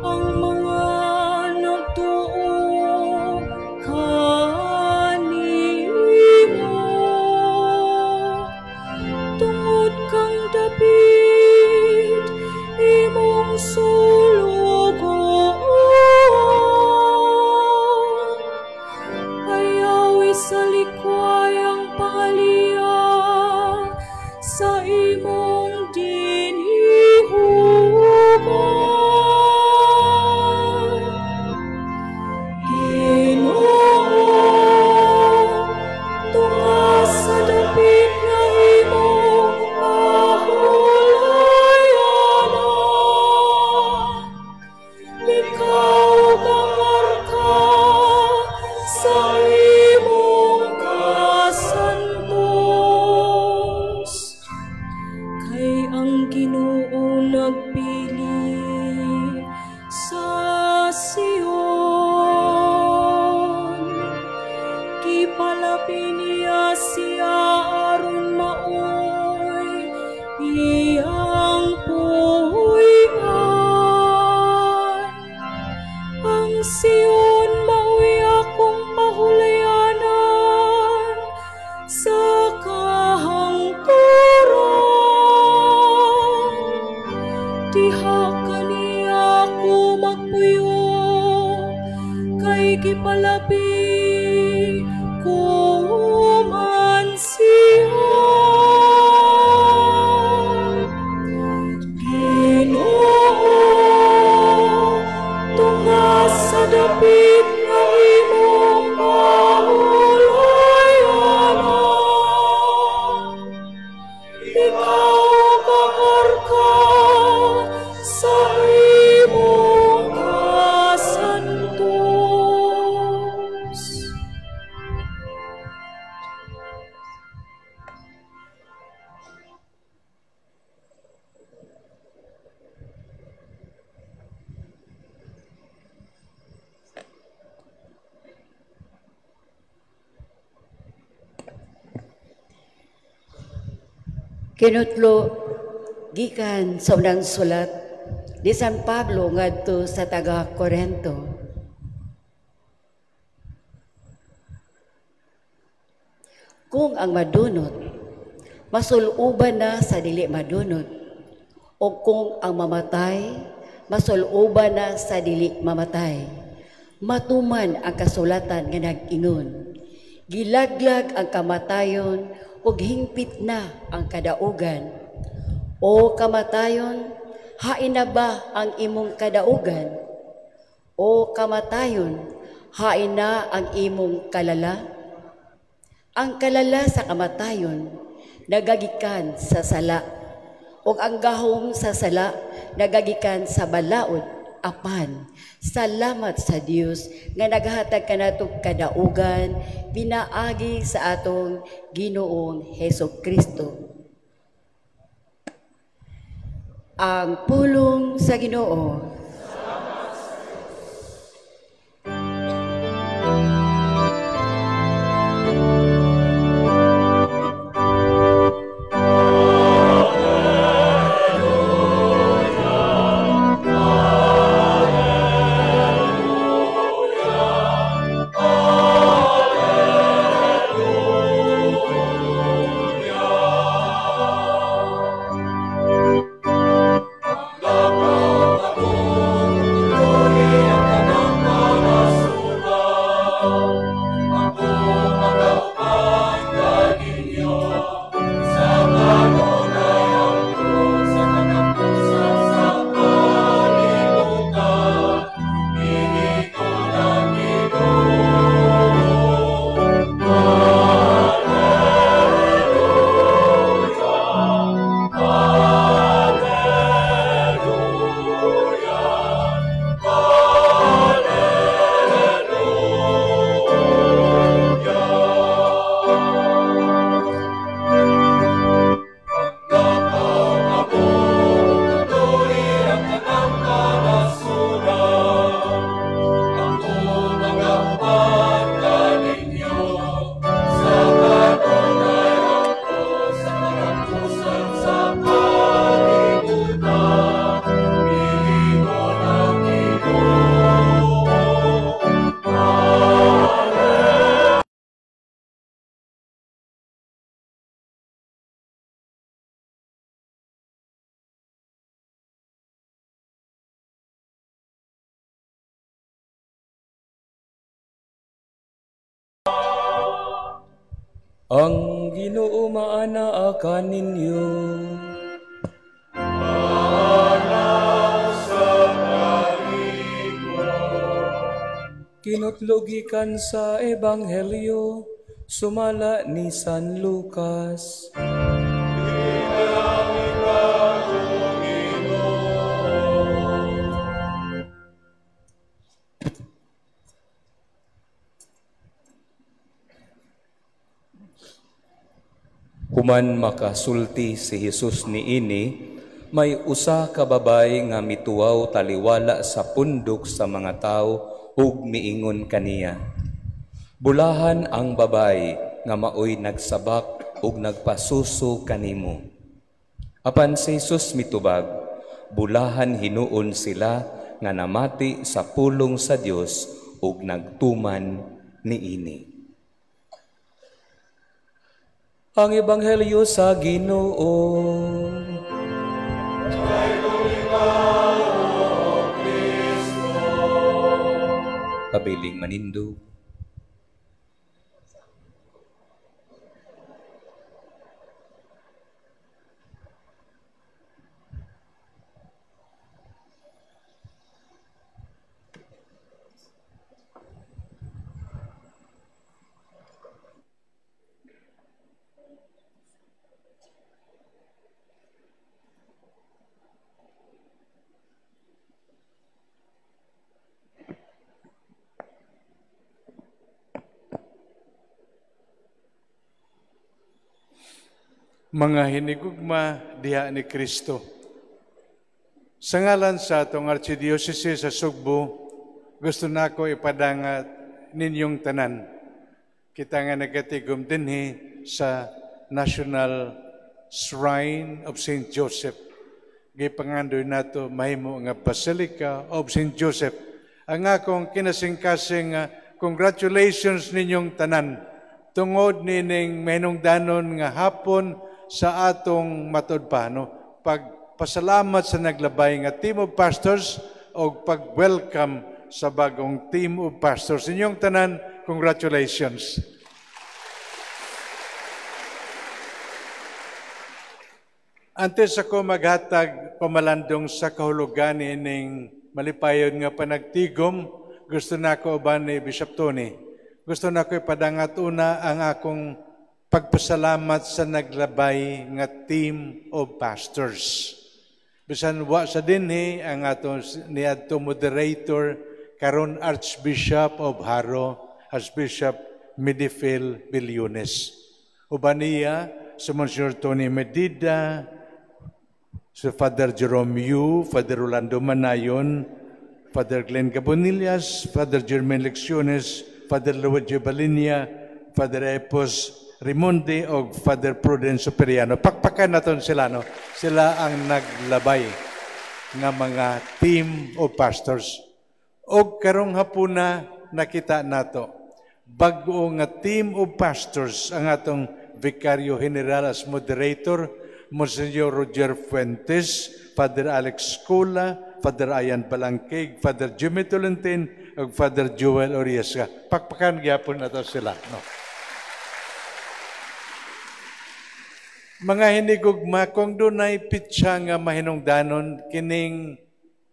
ang mga nagtuo kanimo. Tungod kang David, imong sulugoon, ayawi sa likway ang pangaliya sa imong dinihugan. Ginoo, tunga sa dapit nga imong ahulayanan, ikaw kang marka sa imong kasantos. Kay ang Ginoo nagpili sa Sion, kipalapi niya siya aron maoy iyang puy-an. Ang Sion maoy akong pahulayanan sa kahangturan. Diha kaniya ako magpuyo, kay gipalabi ko man siya. Ginoo, tunga sa dapit nga imong pahulayanan, ikaw kang marka sa imong kasantos. Kinutlo gikan sa unang sulat ni San Pablo ngadto sa taga Corinto. Kung ang madunot masuluban na sa dili madunot, o kung ang mamatay masuluban na sa dili mamatay, matuman ang kasulatan nga nag-ingon, gilaglag ang kamatayon ug hingpit na ang kadaugan. O kamatayon, hain na ba ang imong kadaugan? O kamatayon, hain na ang imong kalala? Ang kalala sa kamatayon nagagikan sa sala, ug ang gahom sa sala nagagikan sa balaod. Apan salamat sa Dios nga naghatag kanatong kadaugan pinaagi sa atong Ginoong Hesukristo. Ang pulong sa Ginoo. Ang Ang Ginoo maana akan ninyo. Kinutlugikan sa Ebanghelyo sumala ni San Lucas. Human makasulti si Jesus niini, may usa ka babay nga mituwaw taliwala sa pundok sa mga tao ug miingon kaniya. Bulahan ang babay nga maoy nagsabak ug nagpasuso kanimo. Apan si Jesus mitubag, bulahan hinuon sila nga namati sa pulong sa Dios ug nagtuman niini. Ang Ebanghelyo sa Ginoo. Pabiling manindog. Mga hinigugma diha ni Kristo. Sa ngalan sa atong Archdiocese sa Sugbo, gusto nako ipadangat ninyong tanan. Kita nga nagatigom dinhi sa National Shrine of St. Joseph. Gipangandoy nato mahimo nga Basilica of St. Joseph. Ang akong kinasing-kasing congratulations ninyong tanan. Tungod nining mahinungdanon nga hapon sa atong matudpano, pagpasalamat sa naglabay nga Team of Pastors o pag-welcome sa bagong Team of Pastors. Inyong tanan, congratulations. Antes ako maghatag pamalandong sa kahulugan ining malipayon nga panagtigom, gusto na ako uban ni Bishop Tony. Gusto na ako ipadangat una ang akong pagpasalamat sa naglabay nga Team of Pastors. Bisan wa sa dinhi ang atong niadto moderator karon Archbishop of Haro, Archbishop Medifil Bilyones. Uban niya sa Monsignor Tony Medida, sa Father Jerome Yu, Father Rolando Manayon, Father Glenn Gabonillas, Father Jermaine Lecciones, Father Luigi Balinia, Father Epos Rimonde o Father Prudence Superiano. Pakpakan naton sila, no? Sila ang naglabay ng mga Team of Pastors. O karong hapuna nakita nato, bago nga Team of Pastors ang atong Vicario General as moderator, Monsignor Roger Fuentes, Father Alex Cola, Father Ayan Balangkig, Father Jimmy Tolentine, o Father Joel Oriesca. Pakpakan gyapon nato sila, no? Mga hinigugma, kung dunay pitsa nga mahinungdanon, kining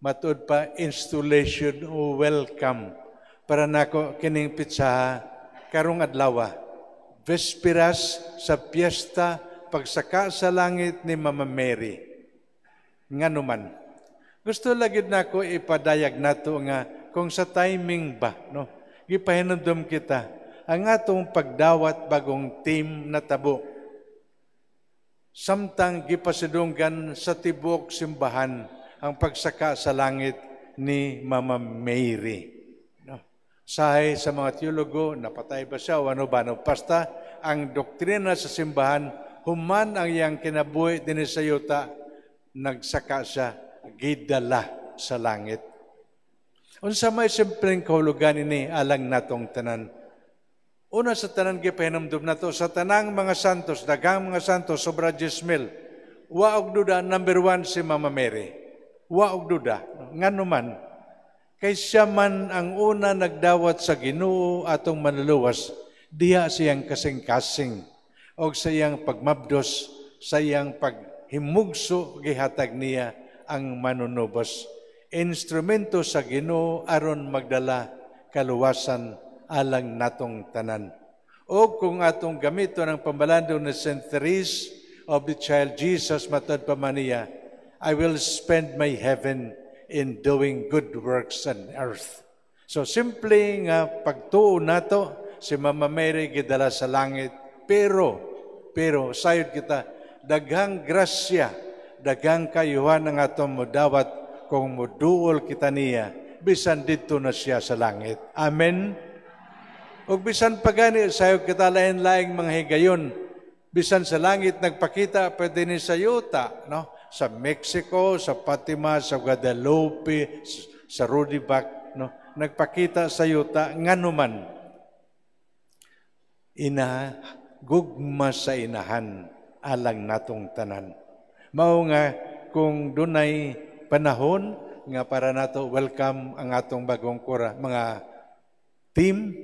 matud pa installation o welcome para nako kining pitsa karong adlaw. Vesperas sa piyesta pagsaka sa langit ni Mama Mary. Nganuman. Gusto lagid nako ipadayag nato nga kung sa timing ba, no? Gipahinumdum kita ang atong pagdawat bagong team na tabo. Samtang gipasidunggan sa tibok simbahan ang pagsaka sa langit ni Mama Mary. No? Sahay sa mga teologo, napatay ba siya o ano ba? No? Basta ang doktrina sa simbahan, human ang iyang kinabuhi din sa yuta, nagsaka siya, gidala sa langit. Unsa may simpleng kahulugan ini alang natong tanan. Una sa tanan gipahinumdum nato sa tanang mga santos, daghang mga santos sobra 10,000. Wa og duda number 1 si Mama Mary. Wa og duda nganuman kay siya man ang una nagdawat sa Ginoo atong manluluwas, diha siyang kasing-kasing o sa iyang pagmabdos, sa iyang paghimugso gihatag niya ang manunubos. Instrumento sa Ginoo aron magdala kaluwasan alang natong tanan. O kung atong gamito ng pambalando ni St. Therese of the Child Jesus, matod pa man niya, I will spend my heaven in doing good works on earth. So simple nga pagtuo nato, si Mama Mary gidala sa langit, pero sayod kita, daghang grasya, daghang kayuhan ang atong modawat kung moduol kita niya, bisan dito na siya sa langit. Amen? O bisan pagani, sayod kita lain-laing mga higayon, bisan sa langit nagpakita, pwede ni sa yuta, no? Sa Mexico, sa Fatima, sa Guadalupe, sa Rudibac, no? Nagpakita sa yuta, nganuman, gugma sa inahan, alang natong tanan. Mao nga, kung dunay panahon, nga para nato welcome ang atong bagong kura, mga team,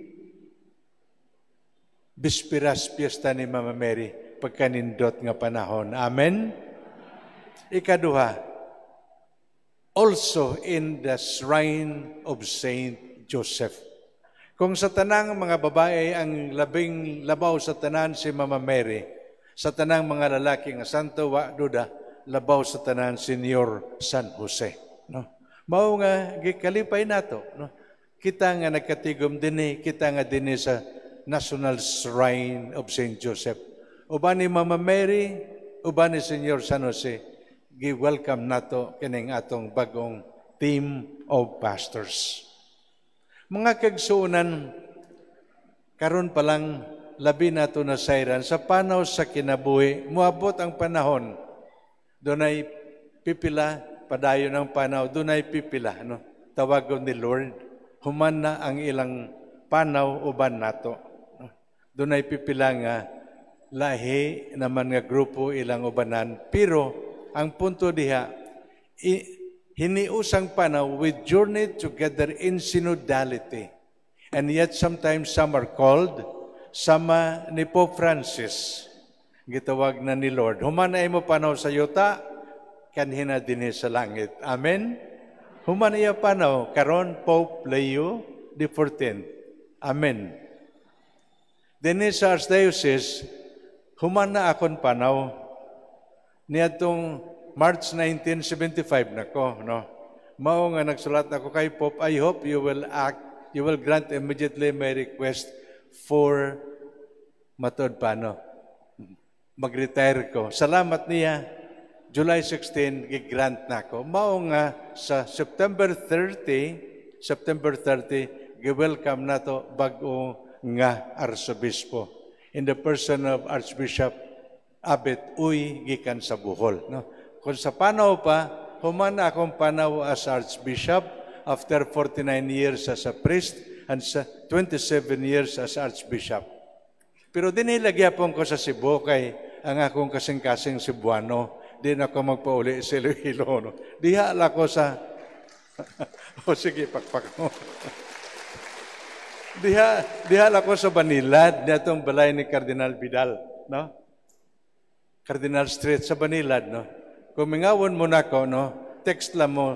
Bispiras Piesta ni Mama Mary, pagkanindot nga panahon. Amen? Ikaduha, also in the shrine of Saint Joseph. Kung sa tanang mga babae ang labing labaw sa tanan si Mama Mary, sa tanang mga lalaki nga santo, wa duda, labaw sa tanan Senyor San Jose. No? Mao nga gikalipay nato. No? Kita nga nagkatigom dinhi, kita nga dinhi sa National Shrine of Saint Joseph. Uban ni Mama Mary, uban ni Senyor San Jose, gi-welcome nato kining atong bagong team of pastors. Mga kagsuunan, karon pa lang labi nato na sayran sa panaw sa kinabuhi, muabot ang panahon. Dunay pipila, padayon ang panaw, dunay pipila, no? Tawagon ni Lord, human na ang ilang panaw uban nato. No? Dunay pipila nga lahi naman nga grupo ilang ubanan, pero ang punto diha, hiniusang panaw, we journey together in synodality. And yet sometimes some are called, sama ni Pope Francis, gitawag na ni Lord. Humanay mo panaw sa yuta, kanhina din sa langit. Amen? Humanay panaw, karon Pope Leo XIV. Amen. Din sa Archdiocese, humana akon panaw, niadtong March 1975 nako, no? Mao nga nagsulat ako kay Pope, I hope you will grant immediately my request for matod pa, no? Mag-retire ko. Salamat niya. July 16 gi-grant nako. Mao nga sa September 30 gi-welcome nato bag-o nga arsobispo in the person of Archbishop Abet Uy gikan sa Bohol, no? Kung sa panaw pa, human akong panaw as Archbishop after 49 years as a priest and 27 years as Archbishop. Pero dinilagyapan ko sa Cebu kay ang akong kasing-kasing Cebuano, di na ako magpauli sa Iloilo, no? Diha la ko sa o sige, pakpak mo. Diha la ko sa Banilad, natong balay ni Cardinal Vidal, no? Cardinal Street sa Banilad, no? Kung mingawon mo na ko, no? Text lang mo,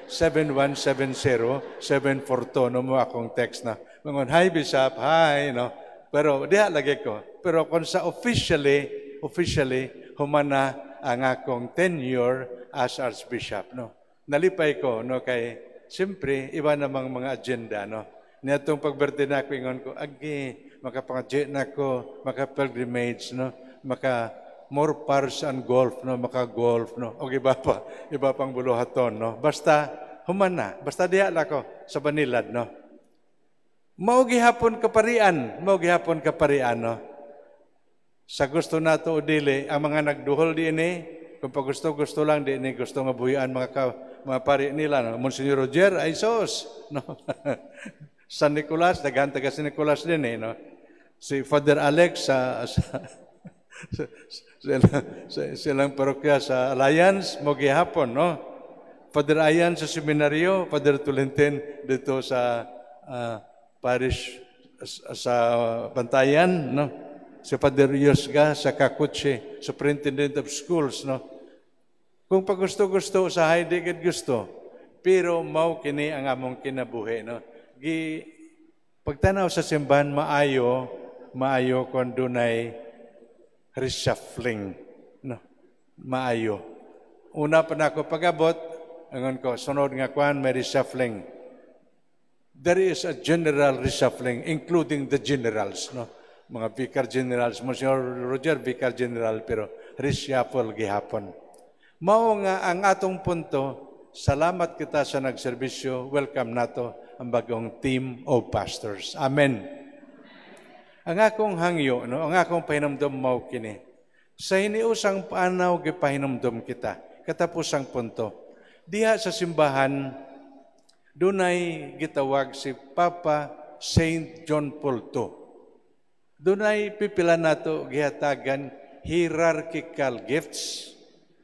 0917-7170-742, no mo akong text na. Mangon, hi Bishop, hi, no? Pero diha lagi ko. Pero kung sa officially, humana ang akong tenure as Archbishop, no? Nalipay ko, no? Kay, siyempre, iba namang mga agenda, no? Nitong pag-birthday na ako, ingon ko, agi, makapag-jet na ko, makapag-pilgrimage, no? Maka more pars and golf, no? Maka-golf, no? O iba pang buluhaton, no? Basta, humana, basta diha ko sa Banilad, no? Mao gihapon kaparian, no? Sa gusto nato o dili, ang mga nagduhol di ini, kung pa gusto lang di ini, gusto nga buhian mga pari nila, no? Monsignor Roger, ay sos, no? San Nicolas, daghan taga San Nicolas din, no? Si Father Alex silang parokya sa Alliance, mo gihapon, no? Father Ayan sa seminaryo, Father Tolentine dito sa parish sa Bantayan, no? Si Father Yosga sa Kakutsi, Superintendent of Schools, no? Kung pag-gusto-gusto, usahay di gid gusto, pero mao kini ang among kinabuhi, no? Pagtanaw sa simbahan, maayo kung dunay reshuffling, no? Maayo. Una pa na ako pag-abot, angon ko, sunod nga kuan, may reshuffling. There is a general reshuffling, including the generals, no? Mga vicar generals, Monsignor Roger, vicar general, pero reshuffle gihapon. Mao nga ang atong punto, salamat kita sa nagserbisyo, welcome nato ang bagong team of pastors. Amen. Ang akong hangyo, no, ang akong pahinumdom mao kini. Sa hiniusang paanaw gipahinumdom kita. Katapusang punto. Diha sa simbahan dunay gitawag si Papa Saint John Paul II. Dunay pipila nato gihatagan hierarchical gifts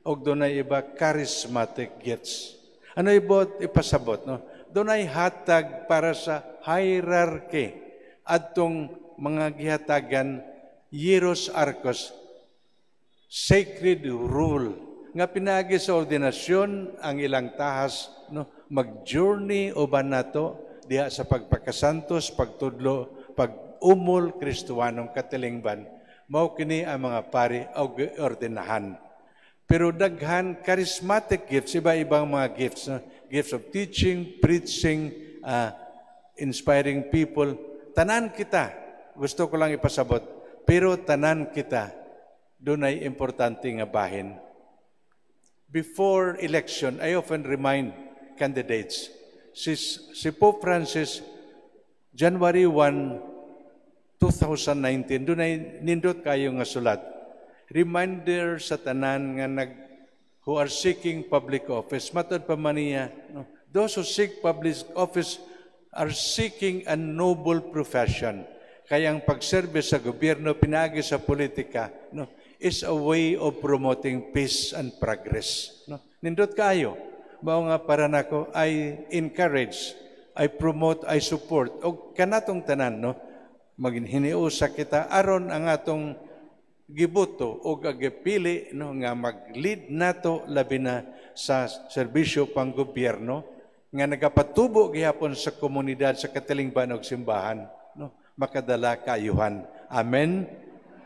o dunay iba charismatic gifts. Ano ibot ipasabot, no? Dunay hatag para sa hierarchy adtong mga gihatagan hieros arcos, sacred rule nga pinaagi sa ordinasyon ang ilang tahas, no, mag-journey uban nato diha sa pagpakasantos, pagtudlo, pag-umol Kristowanong katilingban. Mao kini ang mga pari o ordinahan. Pero daghan charismatic gifts, iba-ibang mga gifts, no? Gifts of teaching, preaching, inspiring people. Tanan kita, gusto ko lang ipasabot, pero tanan kita, doon ay importante nga bahin. Before election, I often remind candidates, si Pope Francis, January 1, 2019, doon ay nindot kayo nga sulat. Reminder sa tanan nga who are seeking public office. Matod pa man niya, no? Those who seek public office are seeking a noble profession. Kaya ang pagserbe sa gobyerno, pinagi sa politika, no, is a way of promoting peace and progress. No? Nindot kayo. Mao nga para nako, I encourage, I promote, I support. O kanatong tanan, no? Maghiniusa kita, aron ang atong gibuto o gagipili, no, nga mag-lead nato labi na sa serbisyo pang gobyerno nga nagapatubo gihapon sa komunidad sa katilingban og simbahan, no, makadala kaayuhan. Amen.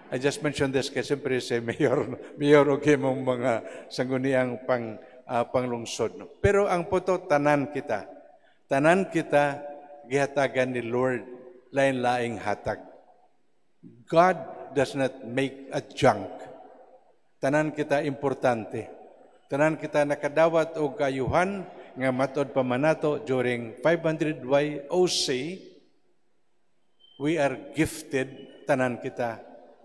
I just mentioned this kasi siyempre si Mayor og himong mga sangguniang panglungsod. No? Pero ang puto, tanan kita gihatagan ni Lord lain-laing hatag. God does not make a junk. Tanan kita importante. Tanan kita nakadawat og kaayuhan nga matod pa manato during 500 YOC. We are gifted, tanan kita,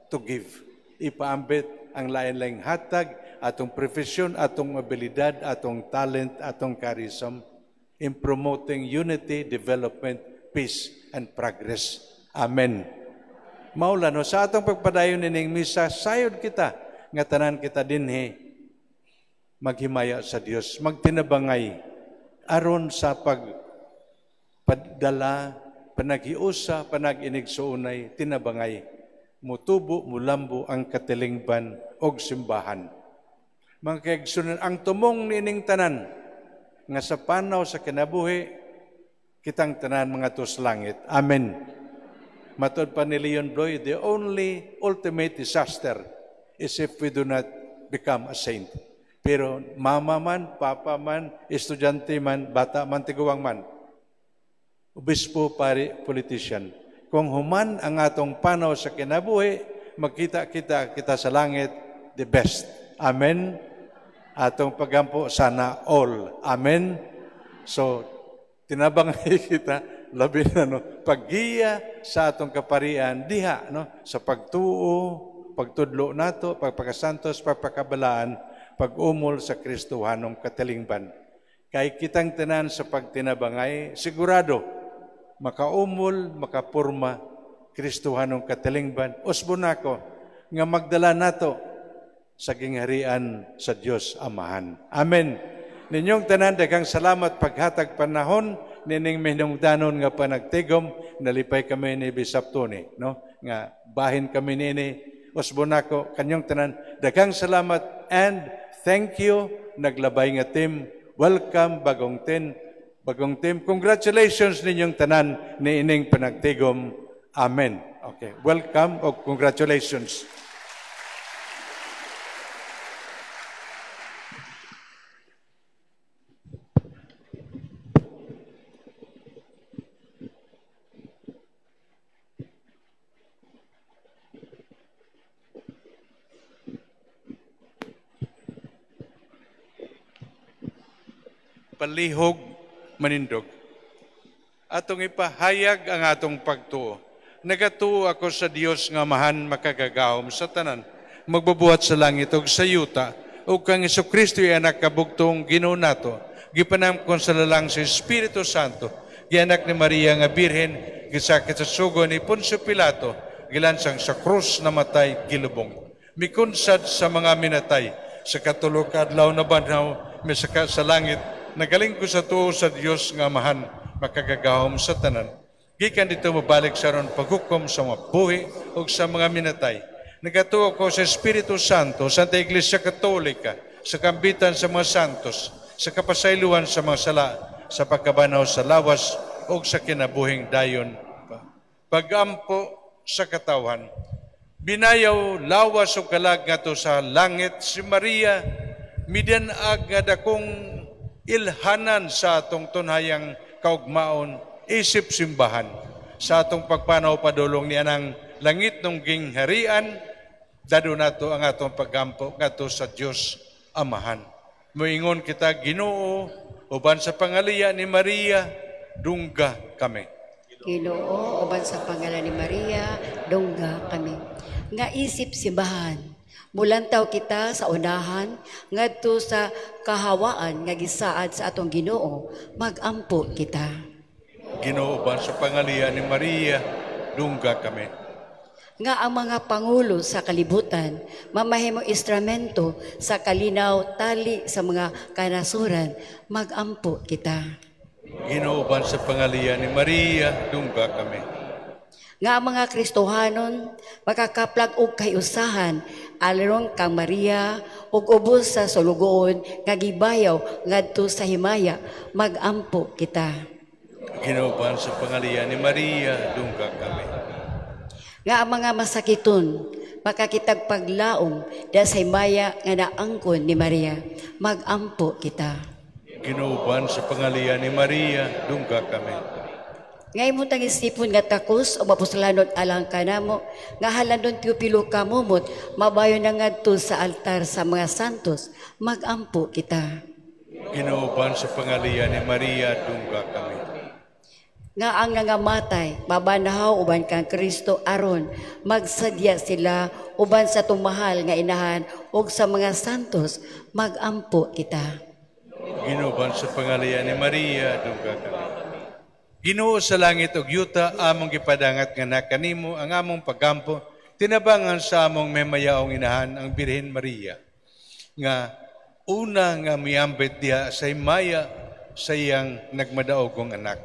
to give. Ipaambit ang lain-laing hatag, atong profesyon, atong abilidad, atong talent, atong charism in promoting unity, development, peace, and progress. Amen. Maula, no, sa atong pagpadayon nining misa, sayod kita, nga tanan kita dinhi, maghimaya sa Dios, magtinabangay, aron sa pagpadala, panaghiusa, panag-inig suunay, tinabangay, mutubo, mulambo ang katilingban og simbahan. Mga kaigsunan, ang tumong nining tanan, nga sa panaw sa kinabuhi, kitang tanan mga tus langit. Amen. Matod pa ni Leon Bloy, the only ultimate disaster is if we do not become a saint. Pero mama man, papa man, estudyante man, bata man, tiguang man, obispo, pari, politician, kung human ang atong panaw sa kinabuhi, magkita-kita sa langit, the best. Amen. Atong pagampo, sana all. Amen. So, tinabangay kita, labi na, no, paggiya sa atong kaparian, diha, no, sa pagtuo, pagtudlo nato, pagpakasantos, pagpakabalaan, pag-umol sa Kristohanong katilingban. Kay kitang tanan sa pagtinabangay, sigurado, makaumol, makapurma, Kristohanong katilingban. Usbo nako nga magdala nato sa gingharian sa Dios Amahan. Amen. Ninyong tanan, daghang salamat paghatag panahon, nining minungdanon nga panagtigom, nalipay kami ni Bishop Tony, no? nga bahin kami nini Osbonako kanyong tanan. Daghang salamat and thank you. Naglabay nga team. Welcome bagong team. Congratulations ninyong tanan ni ining panagtigom. Amen. Okay. Welcome o congratulations. Palihog manindog. Atong ipahayag ang atong pagtuo. Nagatuo ako sa Dios nga mahan makagagahom sa tanan, magbabuhat sa langit ug sa yuta, ug kang Hesukristo anak kabugtong Ginoo nato, gipanamkon sa lalang sa Espiritu Santo, gianak ni Maria nga birhen, gisakit sa sugo ni Poncio Pilato, gilansang sa krus na matay gilubong. Mikunsad sa mga minatay, sa katulog adlaw na banhaw, misaka sa langit, nagaling ko sa tuo sa Dios nga mahan makagagahom sa tanan. Gikan dito mabalik sa ron paghukom sa mga buhi o sa mga minatay. Nagatuo ko sa Espiritu Santo, Santa Iglesia Katolika, sa kambitan sa mga santos, sa kapasayloan sa mga sala, sa pagkabanaw sa lawas o sa kinabuhing dayon. Pagampo sa katawhan. Binayaw lawas o kalag nga to sa langit si Maria, midanag nga dakong ilhanan sa atong tunhayang kaugmaon, isip simbahan sa atong pagpanaw padulong ni anang langit nung gingharian, dado nato ang atong paggampo ngato sa Dios Amahan. Moingon kita Ginoo, uban sa pangaliya ni Maria, dungga kami. Ginoo, uban sa pangalan ni Maria, dungga kami. Nga isip simbahan, mulantaw kita sa unahan, ngadto sa kahawaan nga gisaad sa atong Ginoo, magampo kita. Ginoo, uban sa pangaliya ni Maria, dungga kami. Nga ang mga pangulo sa kalibutan, mamahimong instrumento sa kalinaw tali sa mga kanasuran, magampo kita. Ginoo, uban sa pangaliya ni Maria, dungga kami. Nga ang mga Kristohanon, makakaplag og kayusahan, alarong kang Maria, ug ubos sa sulugoon, nga gibayaw ngadto sa himaya, magampo kita. Ginooban sa pangaliya ni Maria, dungga kami. Nga ang mga masakiton, makakitag paglaom dahil sa himaya nga naangkon ni Maria, magampo kita. Ginooban sa pangaliya ni Maria, dungga kami. Ngay mo tang isipon nga takos o mapuslanod alang kanamo, nga halandon Teopilo kamumot, mabayo na ngadto sa altar sa mga santos, magampo kita. Ginooban sa pangaliya ni Maria, dungga kami. Nga ang nangamatay, babanahaw uban kang Kristo aron, magsadya sila uban sa tumahal nga inahan ug sa mga santos, magampo kita. Ginooban sa pangaliya ni Maria, dungga kami. Ginoo sa langit ug yuta, among gipadangat nga nakanimo ang among paggampo, tinabangan sa among memayaong inahan ang Birhen Maria. Nga una nga miambit diha sa himaya sa iyang nagmadaogong anak.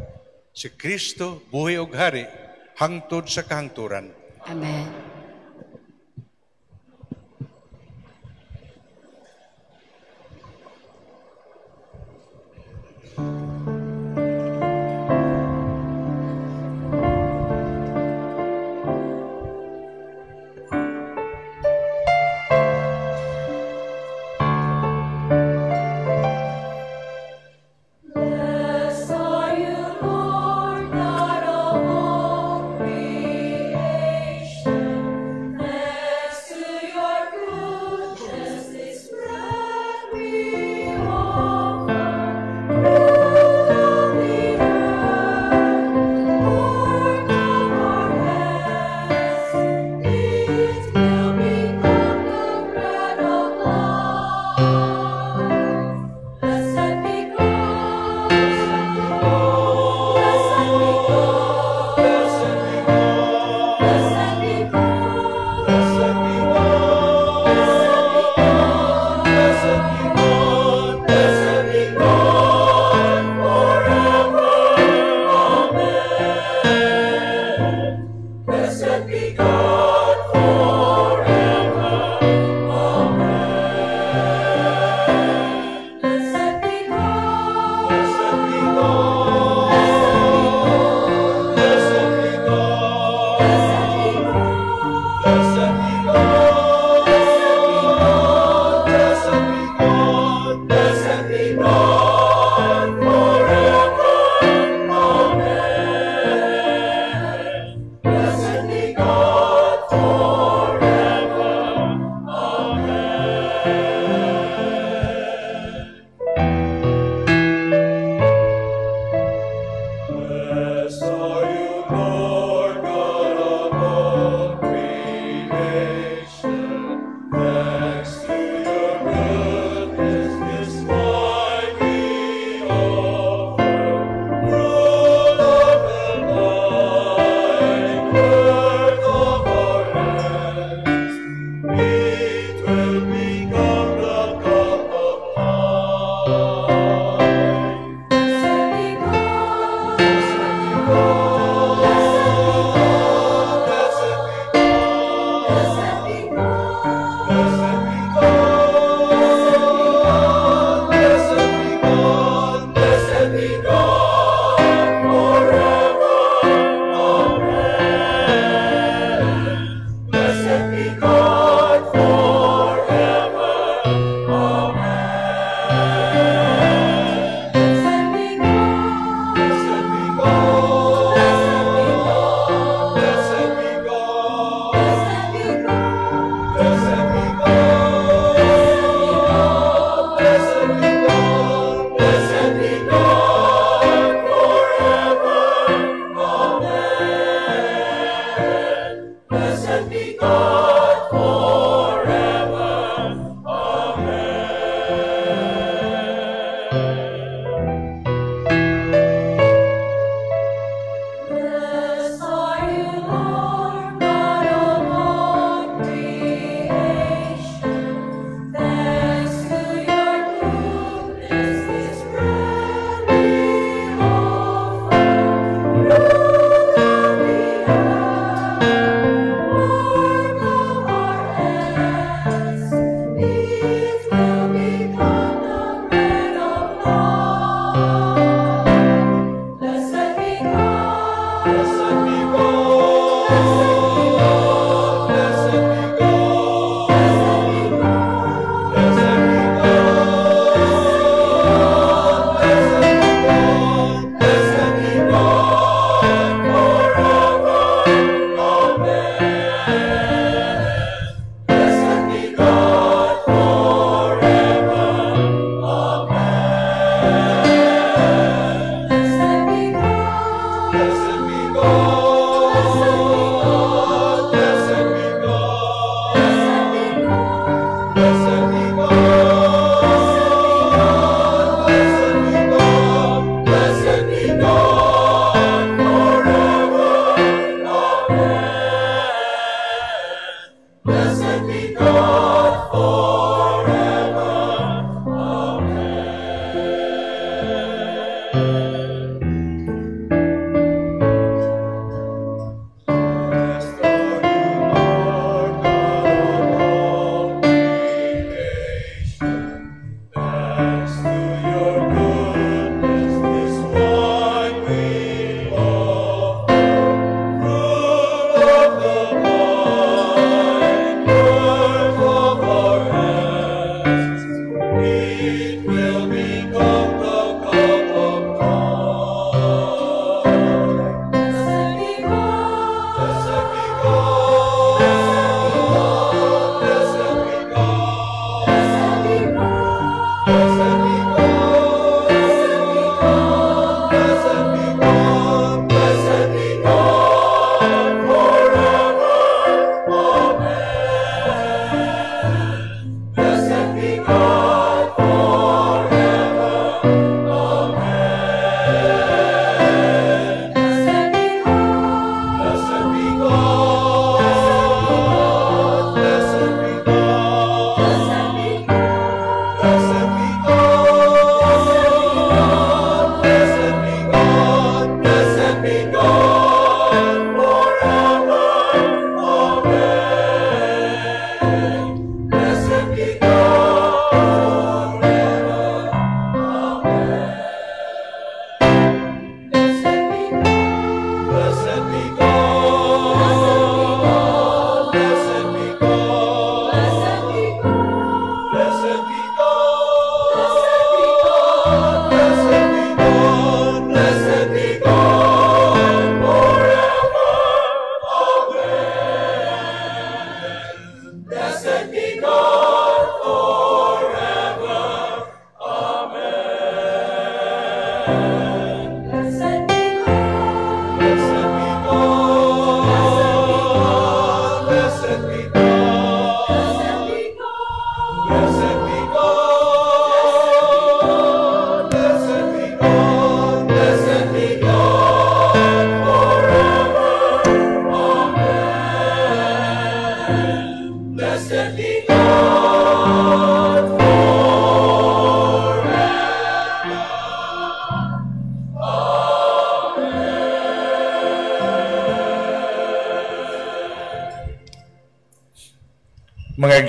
Si Kristo, buhi ug hari, hangtod sa kahangturan. Amen. Blessed are you, Lord God of all creation.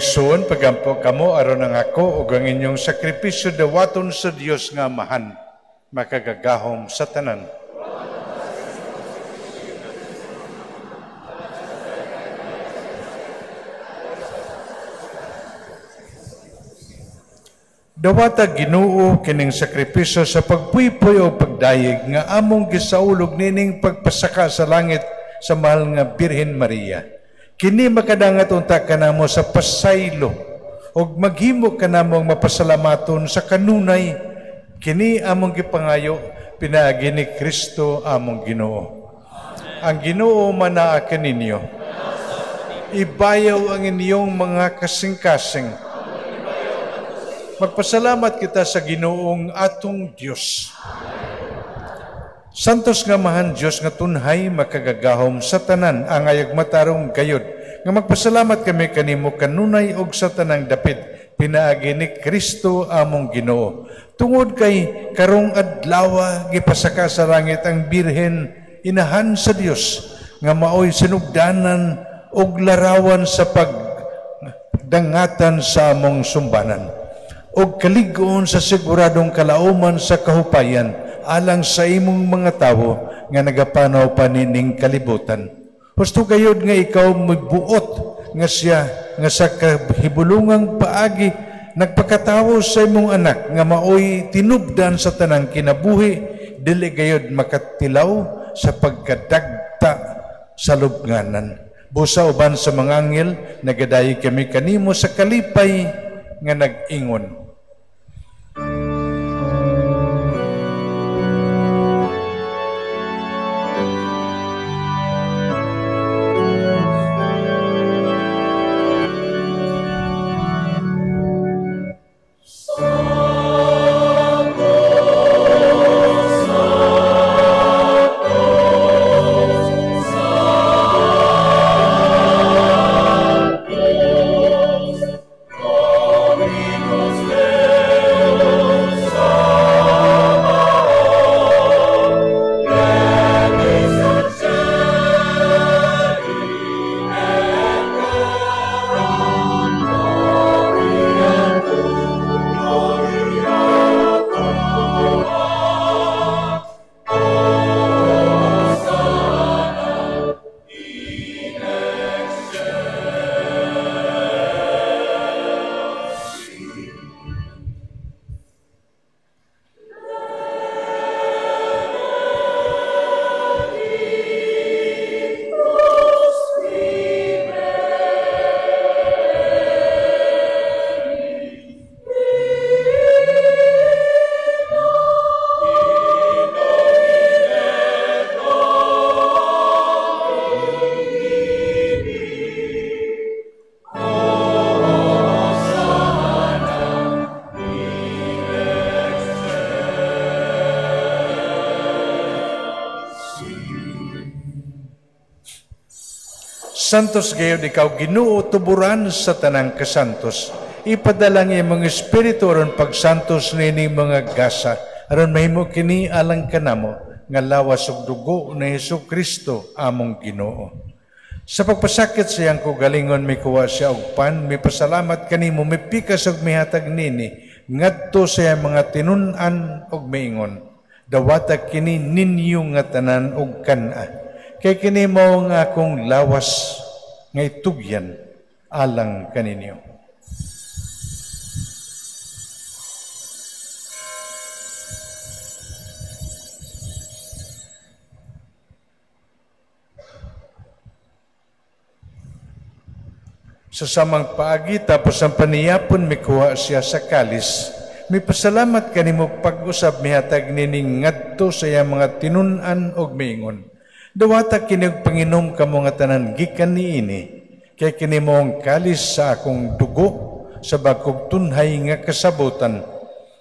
igsoon pagampo kamo aron ang ako ug ang inyong sakripisyo dawaton sa Dios nga Amahan makagagahom sa tanan. Dawata Ginoo kining sakripisyo sa pagpuy-puy o pagdayeg nga among gisaulog nining pagpasaka sa langit sa mahal nga Birhen Maria. Kini makadangat unta kanamo sa pasaylo ug maghimo kanamong mapasalamaton sa kanunay kini among gipangayo pinaagi ni Kristo among Ginoo. Ang Ginoo manaa kaninyo. Ibayaw ang inyong mga kasing-kasing. Magpasalamat kita sa Ginoong atong Dios. Santos nga mahan Dios nga tunhay makagagahom sa tanan ang ayagmatarong gayod. Nga magpasalamat kami kanimo kanunay og sa tanang dapit pinaagi ni Kristo among Ginoo. Tungod kay karong adlaw gipasaka sa langit ang Birhen inahan sa Dios nga maoy sinugdanan og larawan sa pagdangatan sa among sumbanan. O kaligon sa siguradong kalauman sa kahupayan alang sa imong mga tawo nga nagapanaw panining kalibutan. Husto gayud nga ikaw magbuot nga siya nga sa kahibulungang paagi nagpakatawo sa imong anak nga maoy tinubdan sa tanang kinabuhi dili gayud makatilaw sa pagkadagta sa lubnganan. Busa uban sa mga anghel nagadayi kami kanimo sa kalipay nga nag-ingon. Santos gayud ikaw Ginoo tuburan sa tanang kasantos. Ipadala nga mga espiritu aron pagsantos nini mga gasa aron mahimo kini alang kanamo nga lawas ug dugo ni Hesukristo among Ginoo. Sa pagpasakit sa iyang kugalingon mikuha siya og pan, mipasalamat kanimo mipikas og mihatag nini ngadto sa iyang mga tinun-an og miingon. Dawata kini ninyo nga tanan og kana. Kay kini mao nga akong lawas nga itugyan alang kaninyo. Sa samang paagi tapos ang paniyapon mikuha siya sa kalis. May pasalamat kanimo pag-usab mihatag nining ngadto sa iyang mga tinun-an og miingon. Dawata kinig Panginom kamo nga tanan gikan niini kay kini moong kalis sa akong dugo sa bagkog tunhay nga kasabutan.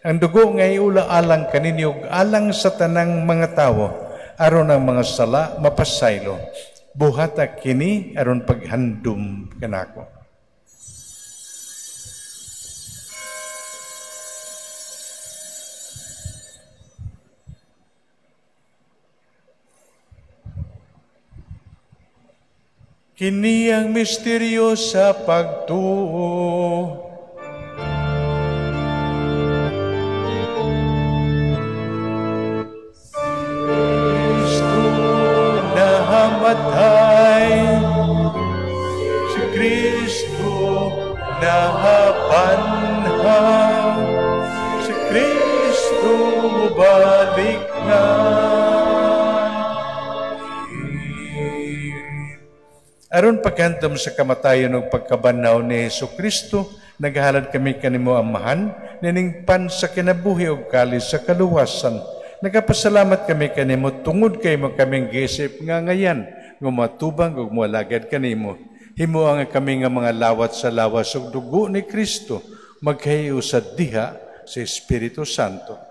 Ang dugo nga iula alang kaninyo alang sa tanang mga tawo aron ang mga sala mapasaylo. Buhata kini aron paghandom kanako. Kini ang misteryo sa pagtuo. Kristo nahamatay, si Kristo nahabanhaw, si Kristo mubalik na. Aron pagkantom sa kamatayon ug pagkabanaw ni Jesucristo, naghalad kami kanimo amahan, niningpan sa kinabuhi ug kalis sa kaluwasan. Nagapasalamat kami kanimo tungod kay mo kaming giisip nga ngayan, nga matubang ug moalagad kanimo. Himuo nga kami nga mga lawat sa lawas ug dugo ni Kristo, magkahiyo sa diha sa Espiritu Santo.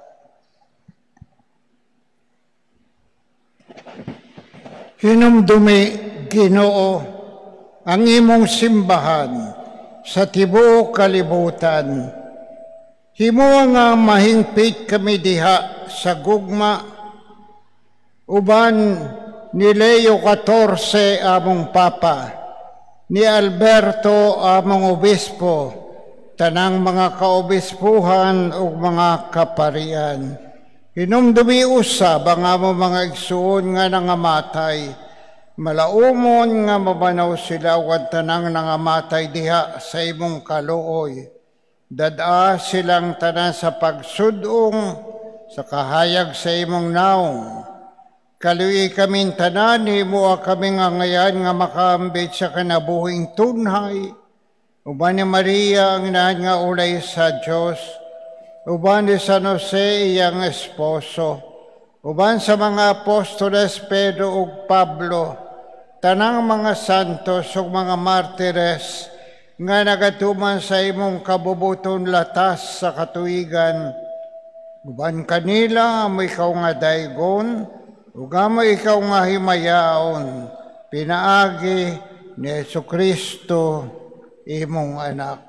Hinumdumi, Ginoo, ang imong simbahan sa tibuok kalibutan. Himo nga mahingpit kami diha sa gugma, uban ni Leo XIV among Papa, ni Alberto among Obispo, tanang mga kaobispuhan ug mga kaparian. Hinumdumi usab ang among mga igsuon nga nangamatay, malaumon nga mabanaw sila ug tanang nangamatay diha sa imong kaluoy. Dada silang tanan sa pagsudong sa kahayag sa imong naong. Kaluoy kaming tanan, himo kami nga ngayan nga makaambit sa kanabuhing tunhay. Uban ni Maria ang inahan nga ulay sa Dios, uban ni San Jose iyang esposo, uban sa mga apostoles Pedro ug Pablo, tanang mga santos ug mga martires nga nagatuman sa imong kabubuton latas sa katuigan. Uban kanila amo ikaw nga daygon, ug amo ikaw nga himayaon, pinaagi ni Jesucristo imong anak.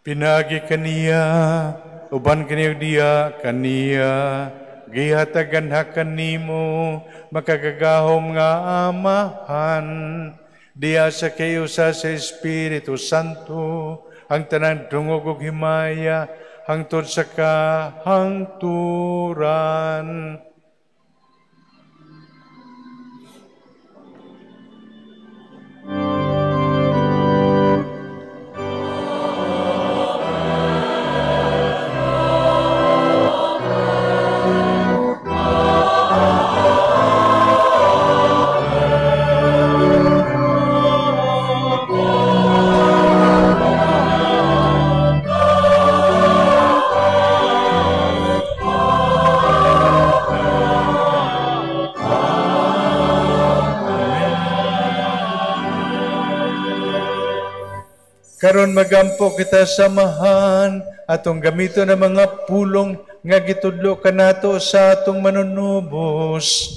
Pinagi kaniya, uban kaniya diya kaniya, gihatagan kanimo, makagagahom nga amahan, diya sa kayo sa Espiritu Santo, ang tanan dungog ug himaya, hangtod sa kahangturan. Karon magampo kita samahan atong gamito na mga pulong nga gitudlo kanato sa atong manunubos.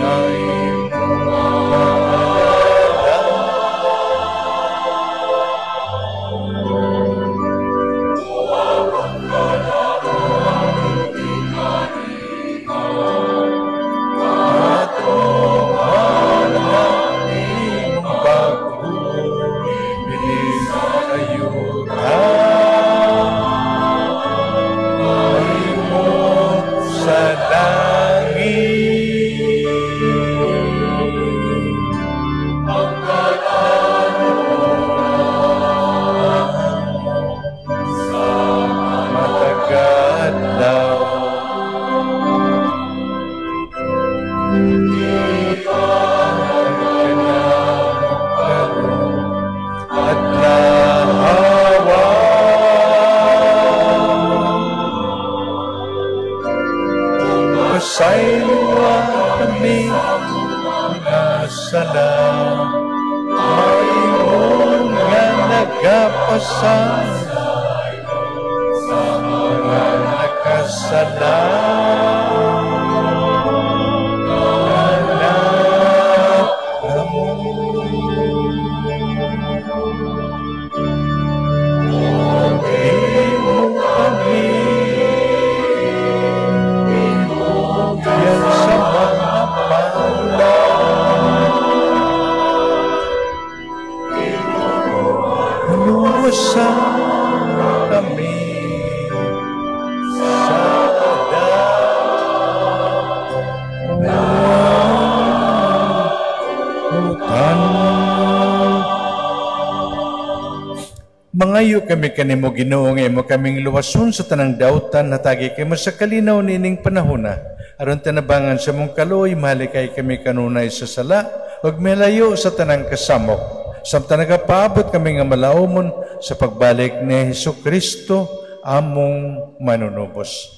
Amen. iwasan sa mga Mangayo kami kanimo Ginoo nga imo kaming luwason sa tanang dautan natagi kay mo sa kalinaw nining panahona aron tanabangan sa mong kaluoy mahalikay kami kanunay sa sala ug melayo sa tanang kasamok samtang nagapaabot kami nga malaumon sa pagbalik ni Hesukristo among manunubos.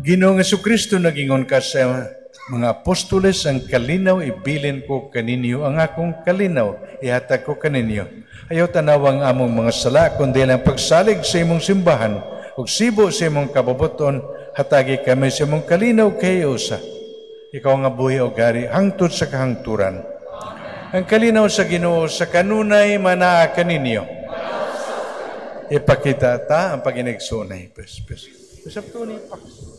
Ginoong Jesucristo nagingon ka sa mga apostoles ang kalinaw ibilin ko kaninyo ang akong kalinaw ihatag ko kaninyo. Ayaw tanawang among mga sala kundi lang pagsalig sa imong simbahan ug sibo sa imong kabubuton hatagi kami sa imong kalinaw kay usa. Ikaw nga buhi o gari hangtod sa kahangturan. Ang kalinaw sa Ginoo sa kanunay manaa kaninyo. Ipakita ta ang paginigsunay. Pes. Usap to ni Pax.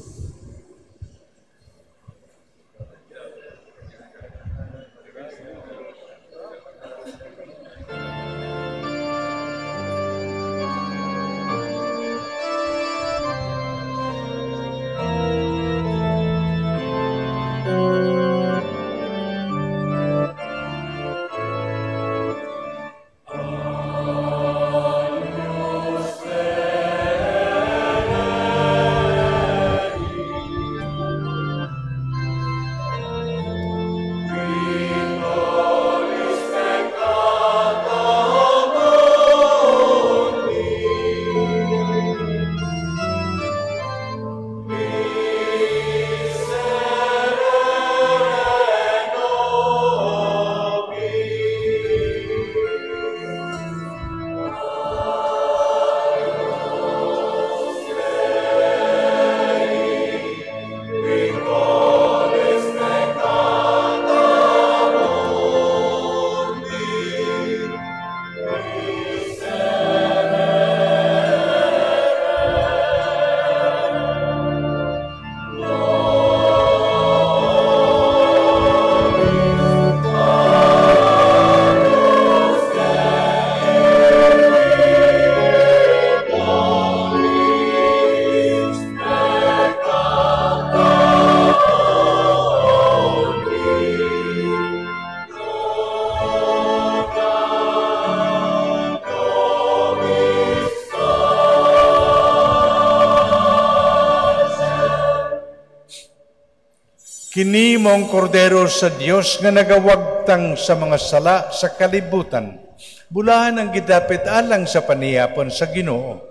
Kini mong kordero sa Dios nga nagawagtang sa mga sala sa kalibutan. Bulahan ang gidapit alang sa paniyapon sa Ginoo.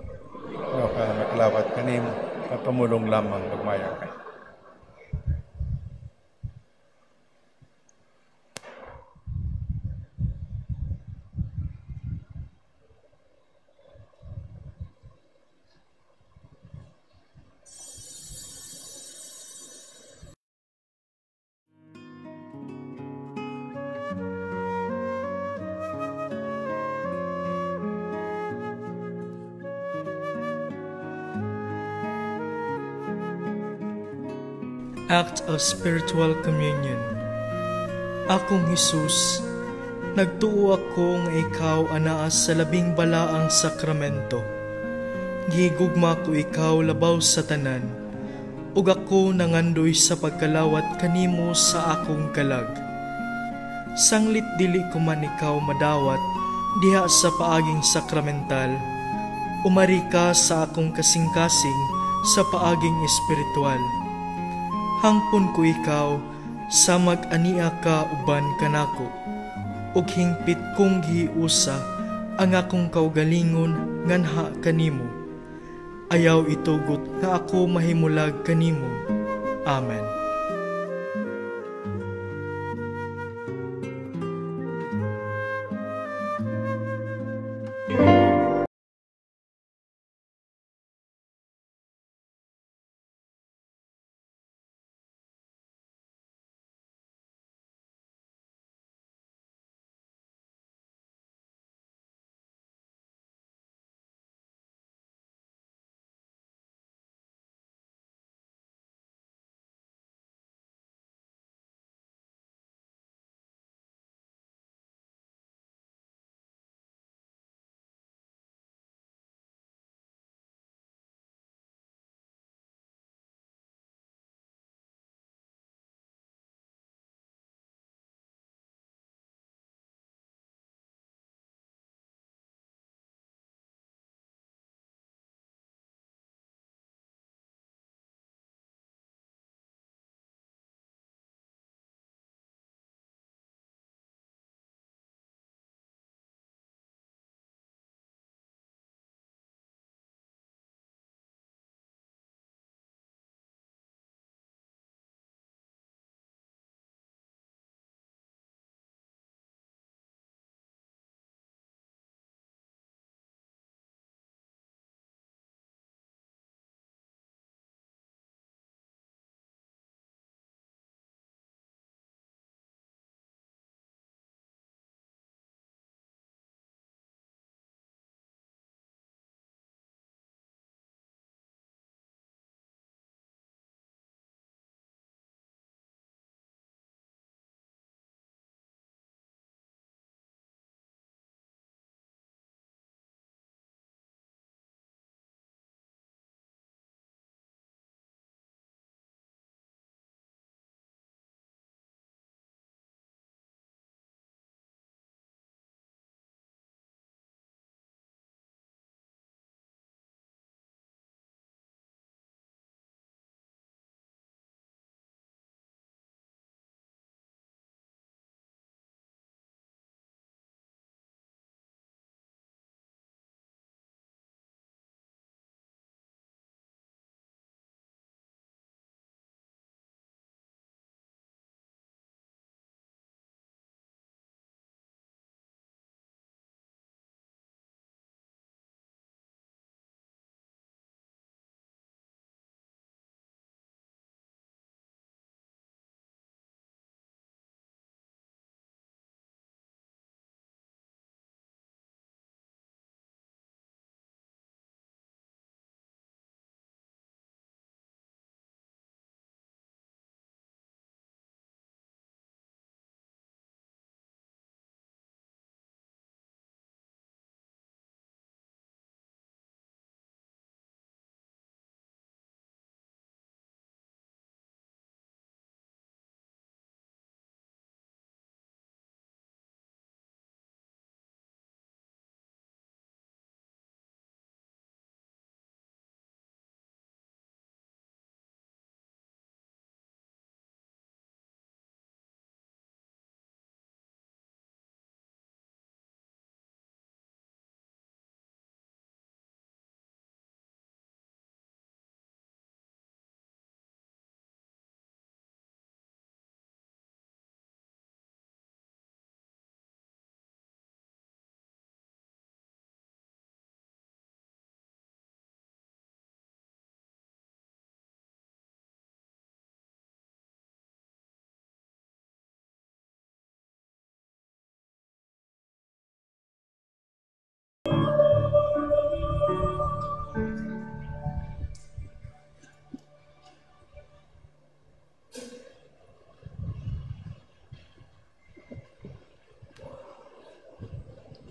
Maklawat kanimo, papamulong lamang magmaya ka. Act of Spiritual Communion. Akong Hesus, nagtuo ako nga ikaw anaas sa labing balaang sakramento. Gihigugma ko ikaw labaw sa tanan, ug ako nangandoy sa pagkalawat kanimo sa akong kalag. Sanglit dili ko man ikaw madawat, diha sa paaging sakramental, umari ka sa akong kasing-kasing sa paaging espiritual. Hangpon ko ikaw sa mag-ania ka uban kanako, ug hingpit kong giusa ang akong kaugalingon nganha kanimo. Ayaw itugot nga ako mahimulag kanimo. Amen.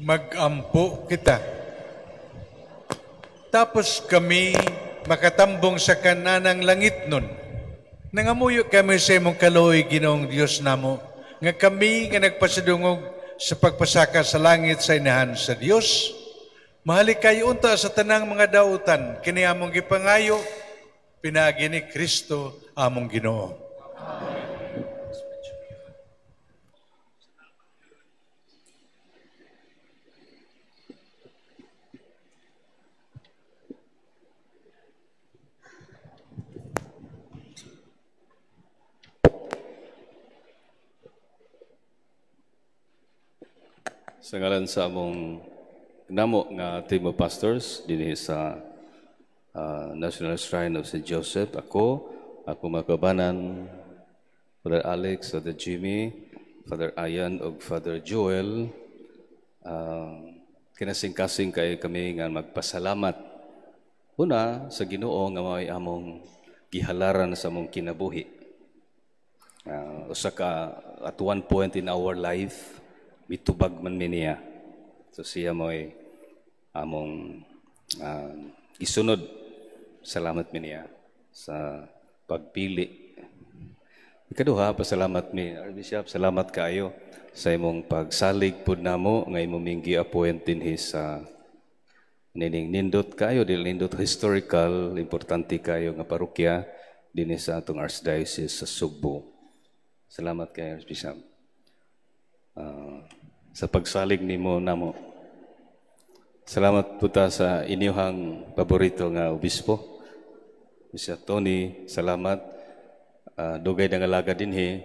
Mag-ampo kita. Tapos kami makatambong sa kananang langit nun. Nangamuyo kami sa imong kaluoy, Ginoong Dios namo, nga kami nga nagpasidungog sa pagpasaka sa langit sa inahan sa Dios. Mahali kayo unta sa tanang mga dautan, kini among gipangayo, pinaagi ni Kristo among Ginoo. Sa ngalan sa among namo nga team of pastors dinhi sa National Shrine of St. Joseph, ako mga kabanan, Father Alex, Father Jimmy, Father Ayan ug Father Joel, kinasing-kasing kay kami nga magpasalamat una sa Ginoo nga may among gihalaran sa among kinabuhi. Usa ka at one point in our life mitubag man niya. So siya mo'y among isunod. Salamat niya sa pagpili. Ikaduha, pasalamat mi, Bishop, salamat kaayo sa imong pagsalig pud namo nga imong minggi appoint dinhi sa nining nindot kayo, dili nindot historical, importante kayo nga parokya dinhi sa atong Archdiocese sa Sugbo. Salamat kayo, Bishop. Sa pagsalig nimo namo. Salamat po ta sa inyong paborito nga obispo. Mr. Tony, salamat. Dugay na ngalaga dinhi,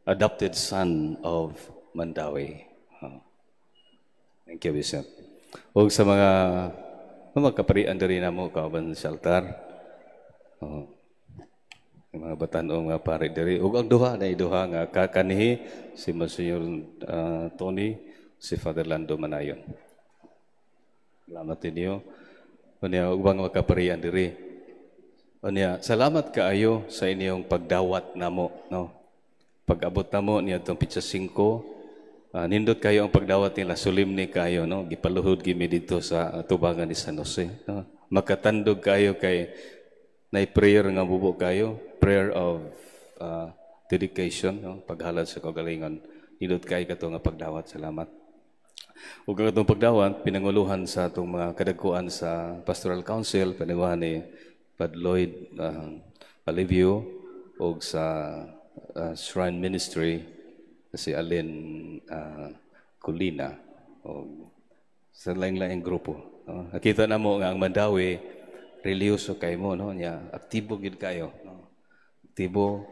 adopted son of Mandawi. Thank you, Bishop. O sa mga kaparian diri namo kauban sa altar. Mga batan-o nga pare diri ug ang duha nga kakanihi si Monsignor Tony, si Father Lando Manayon. Salamat ninyo. Unya ug mga kaparian diri. Unya salamat kaayo sa inyong pagdawat namo, no. Pag-abot namo niadtong Pitsa 5, nindot kayo ang pagdawat nila, solemne kayo, no. Gipaluhod gimi dito sa tubangan ni San Jose, no. Makatandog kayo kay nay prayer nga bubo kayo, prayer of dedication, no? Paghalad sa kagalingon. Nindot kayo kato nga pagdawat. Salamat. Ug katong pagdawat, pinanguluhan sa atong mga kadagkuan sa Pastoral Council, pinanguluhan ni Padre Lloyd Alivio, ug sa Shrine Ministry, si Alin Colina, o sa laing-laing grupo. No? Nakita na mo nga ang Mandawi, religyoso kayo mo, no? Nya, aktibo gid kayo, no? Aktibo,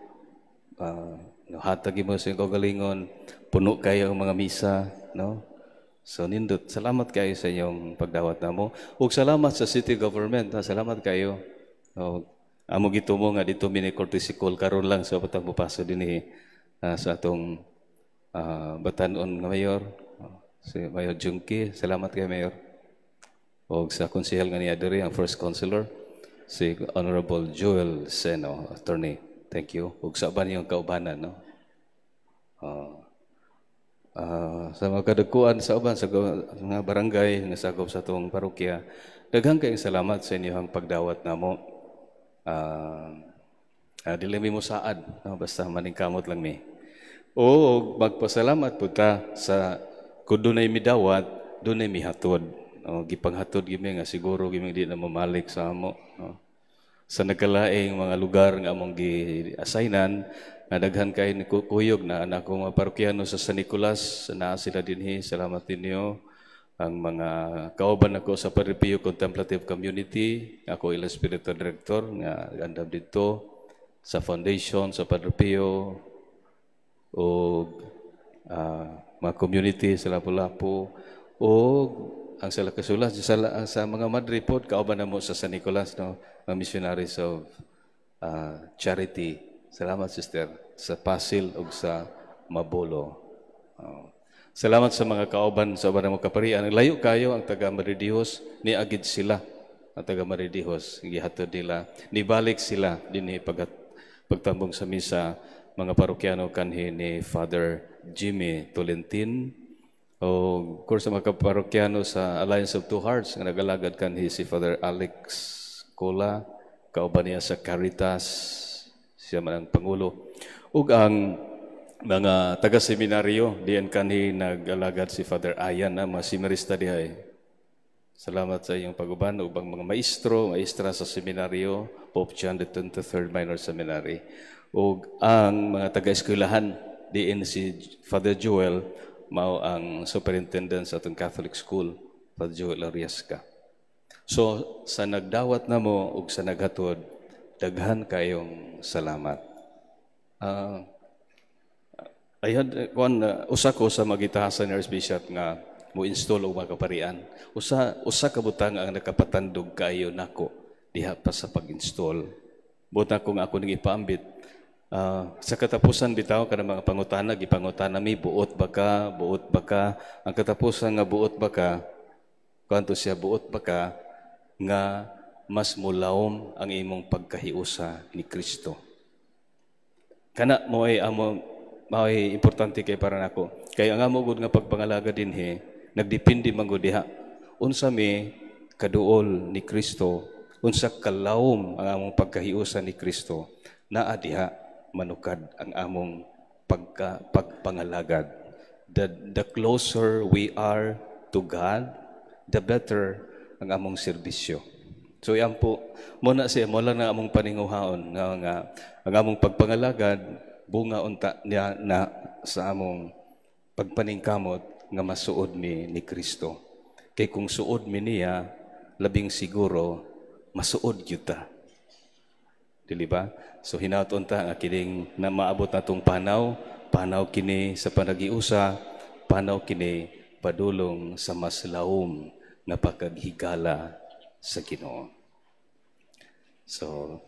hatag mo sa kagalingon, puno kayo ang mga misa, no? So nindot, salamat kayo sa inyong pagdawat namo. Ug salamat sa city government, salamat kayo. No? Amo gitumo nga dito mini courtesy call karon lang sa patang bupaso dinhi sa atong batan-on nga mayor, si Mayor Junki. Salamat kay Mayor. O sa konsehal nga niya diri, ang first councilor, si Honorable Joel Seno, attorney. Thank you. O sa ba niyong kaubanan, no? Sa mga kadagkuan sa uban, sa mga barangay, nga sakop sa itong parokya, daghang kayong salamat sa inyong pagdawat namo. Dili mi mo saad, no? Basta maningkamot lang mi. O magpasalamat po ta sa kung doon ay midawat, doon ay mihatod. Gipanghatod gimi nga siguro gimi di na mamalik sa amo, no? Sa nagkalaing mga lugar nga among gi-assignan, nadaghan kay ni kuyog na anak ko mga parokyano sa San Nicolas, naa sila dinhi. Salamat ninyo. Ang mga kauban ako sa Padre Pio Contemplative Community, ako ilang spiritual director nga andam dito sa foundation sa Padre Pio, o mga community sa Lapu-Lapu, o ang sala kasulas sa mga Madre pod kauban namo sa San Nicolas, no, mga missionaries of charity. Salamat, sister, sa Pasil ug sa Mabolo. Salamat sa mga kauban sa uban ng kaparian. Layo kayo ang taga Maridihos, niagid sila ang taga Maridihos, gihatod nila, nibalik sila dinhi pagtambong sa misa, mga parokyano kanhi ni Father Jimmy Tolentin. O course sa mga parokyano sa Alliance of Two Hearts, nga nagalagad kanhi si Father Alex Cola, kauban niya sa Caritas, siya man ang Pangulo. Ug ang mga taga-seminaryo, diyan kanhi nag-alagad si Father Ayan na mga seminarista dihay. Salamat sa iyong pag-uban, ubang mga maestra sa seminaryo, Pope John the 23rd Minor Seminary. O ang mga taga-eskwelahan, diin si Father Joel, mao ang superintendent sa atong Catholic School, Father Joel Ariasca. So, sa nagdawat na mo o sa naghatod, daghan kayong salamat. Usa ko sa magitahasan ni Archbishop nga mo install og mga kaparian. Usa ka butang ang nakapatandog kayo nako diha pa sa pag-install. Buta kung ako ning ipaambit. Sa katapusan bitaw kada mga pangutana gipangutana mi buot ba ka ang katapusan nga buot ba ka kanto siya buot ba ka nga mas mulawom ang imong pagkahiusa ni Kristo. Kana mo ay may importante kay para nako. Kaya nga mo gud nga pagpangalaga dinhi, nagdepende man gud diha. Unsa mi kaduol ni Kristo, unsa kalawom ang among pagkahiusa ni Kristo, naa diha manukad ang among pagpangalagad. The closer we are to God, the better ang among serbisyo. So yan po, muna lang na among paninguhaon nga ang among pagpangalagad bunga unta niya na sa among pagpaningkamot nga masuod ni Kristo. Kay kung suod mi niya, labing siguro masuod gyud ta. Dili ba? So hinaut-on ta nga kining na maabot natong panaw kini sa panagiusa, panaw kini padulong sa mas lawom nga pagkaghigala sa Ginoo. So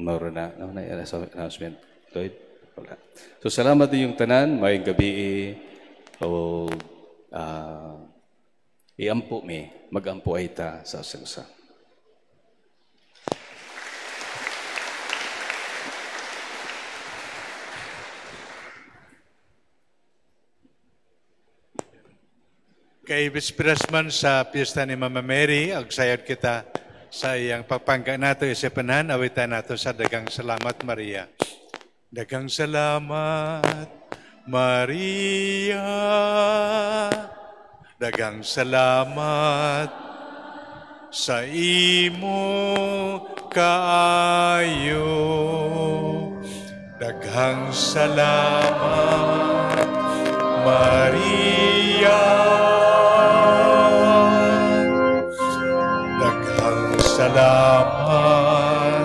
maro na announcement. Lloyd? Wala. So salamat din yung tanan, may gabi o iampo mi, magampo ay ta sa usa. Kay Bisperas man sa piyesta ni Mama Mary, agsayod kita sa iyang pagpangga nato isipanan, awitan nato sa dagang salamat Maria. Dagang salamat, Maria. Dagang salamat sa imo kaayo. Dagang salamat, Maria. Dagang salamat,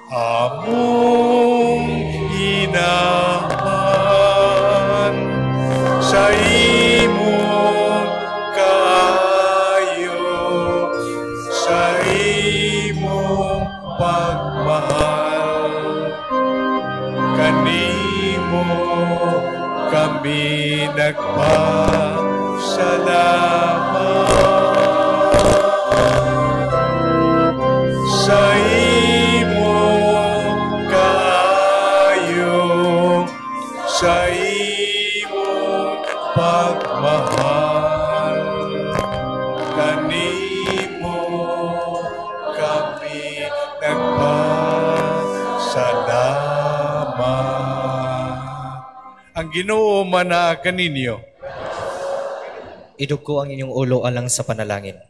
among inahan sa imong kaayo, sa imong pagmahal. Kanimo kami nagpasalamat. Sa imong kaayo, sa imong pagmahal, kanimo kami nagpasalamat. Ang Ginoo manaa kaninyo. Idugo ang inyong ulo alang sa panalangin.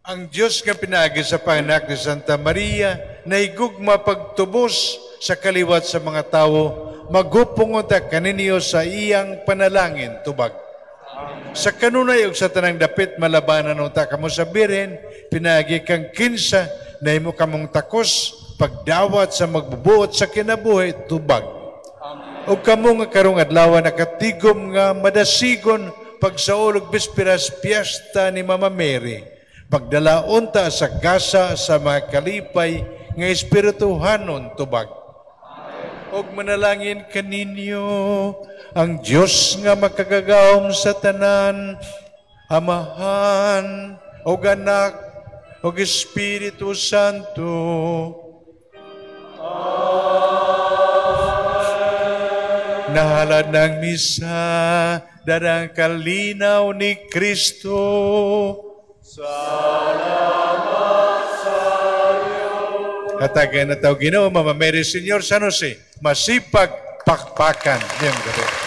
Ang Diyos nga pinagi sa panganak ni Santa Maria, na higugma pagtubos sa kaliwat sa mga tao, magupungunta kaninyo sa iyang panalangin, tubag. Sa kanunay ug sa tanang dapit, malabanan nung ta kamo sa birin, pinagi kang kinsa, na imo kamong takos, pagdawat sa magbubuot sa kinabuhi, tubag. O kamo nga karong adlaw nakatigom nga madasigon, pagsaulog Bisperas Piesta ni Mama Mary, pagdalaon ta sa gasa sa mga kalipay nga espirituhanon tubag. Og manalangin kaninyo ang Diyos nga makagagawom sa tanan, Amahan, og Anak, og Espiritu Santo. Nahalad ng misa, darang kalinaw ni Kristo. Salamat sa iyo. Katagan na tao Ginoo, Mama Mary Senior San Jose, masipag pakpakan ngayong gabi.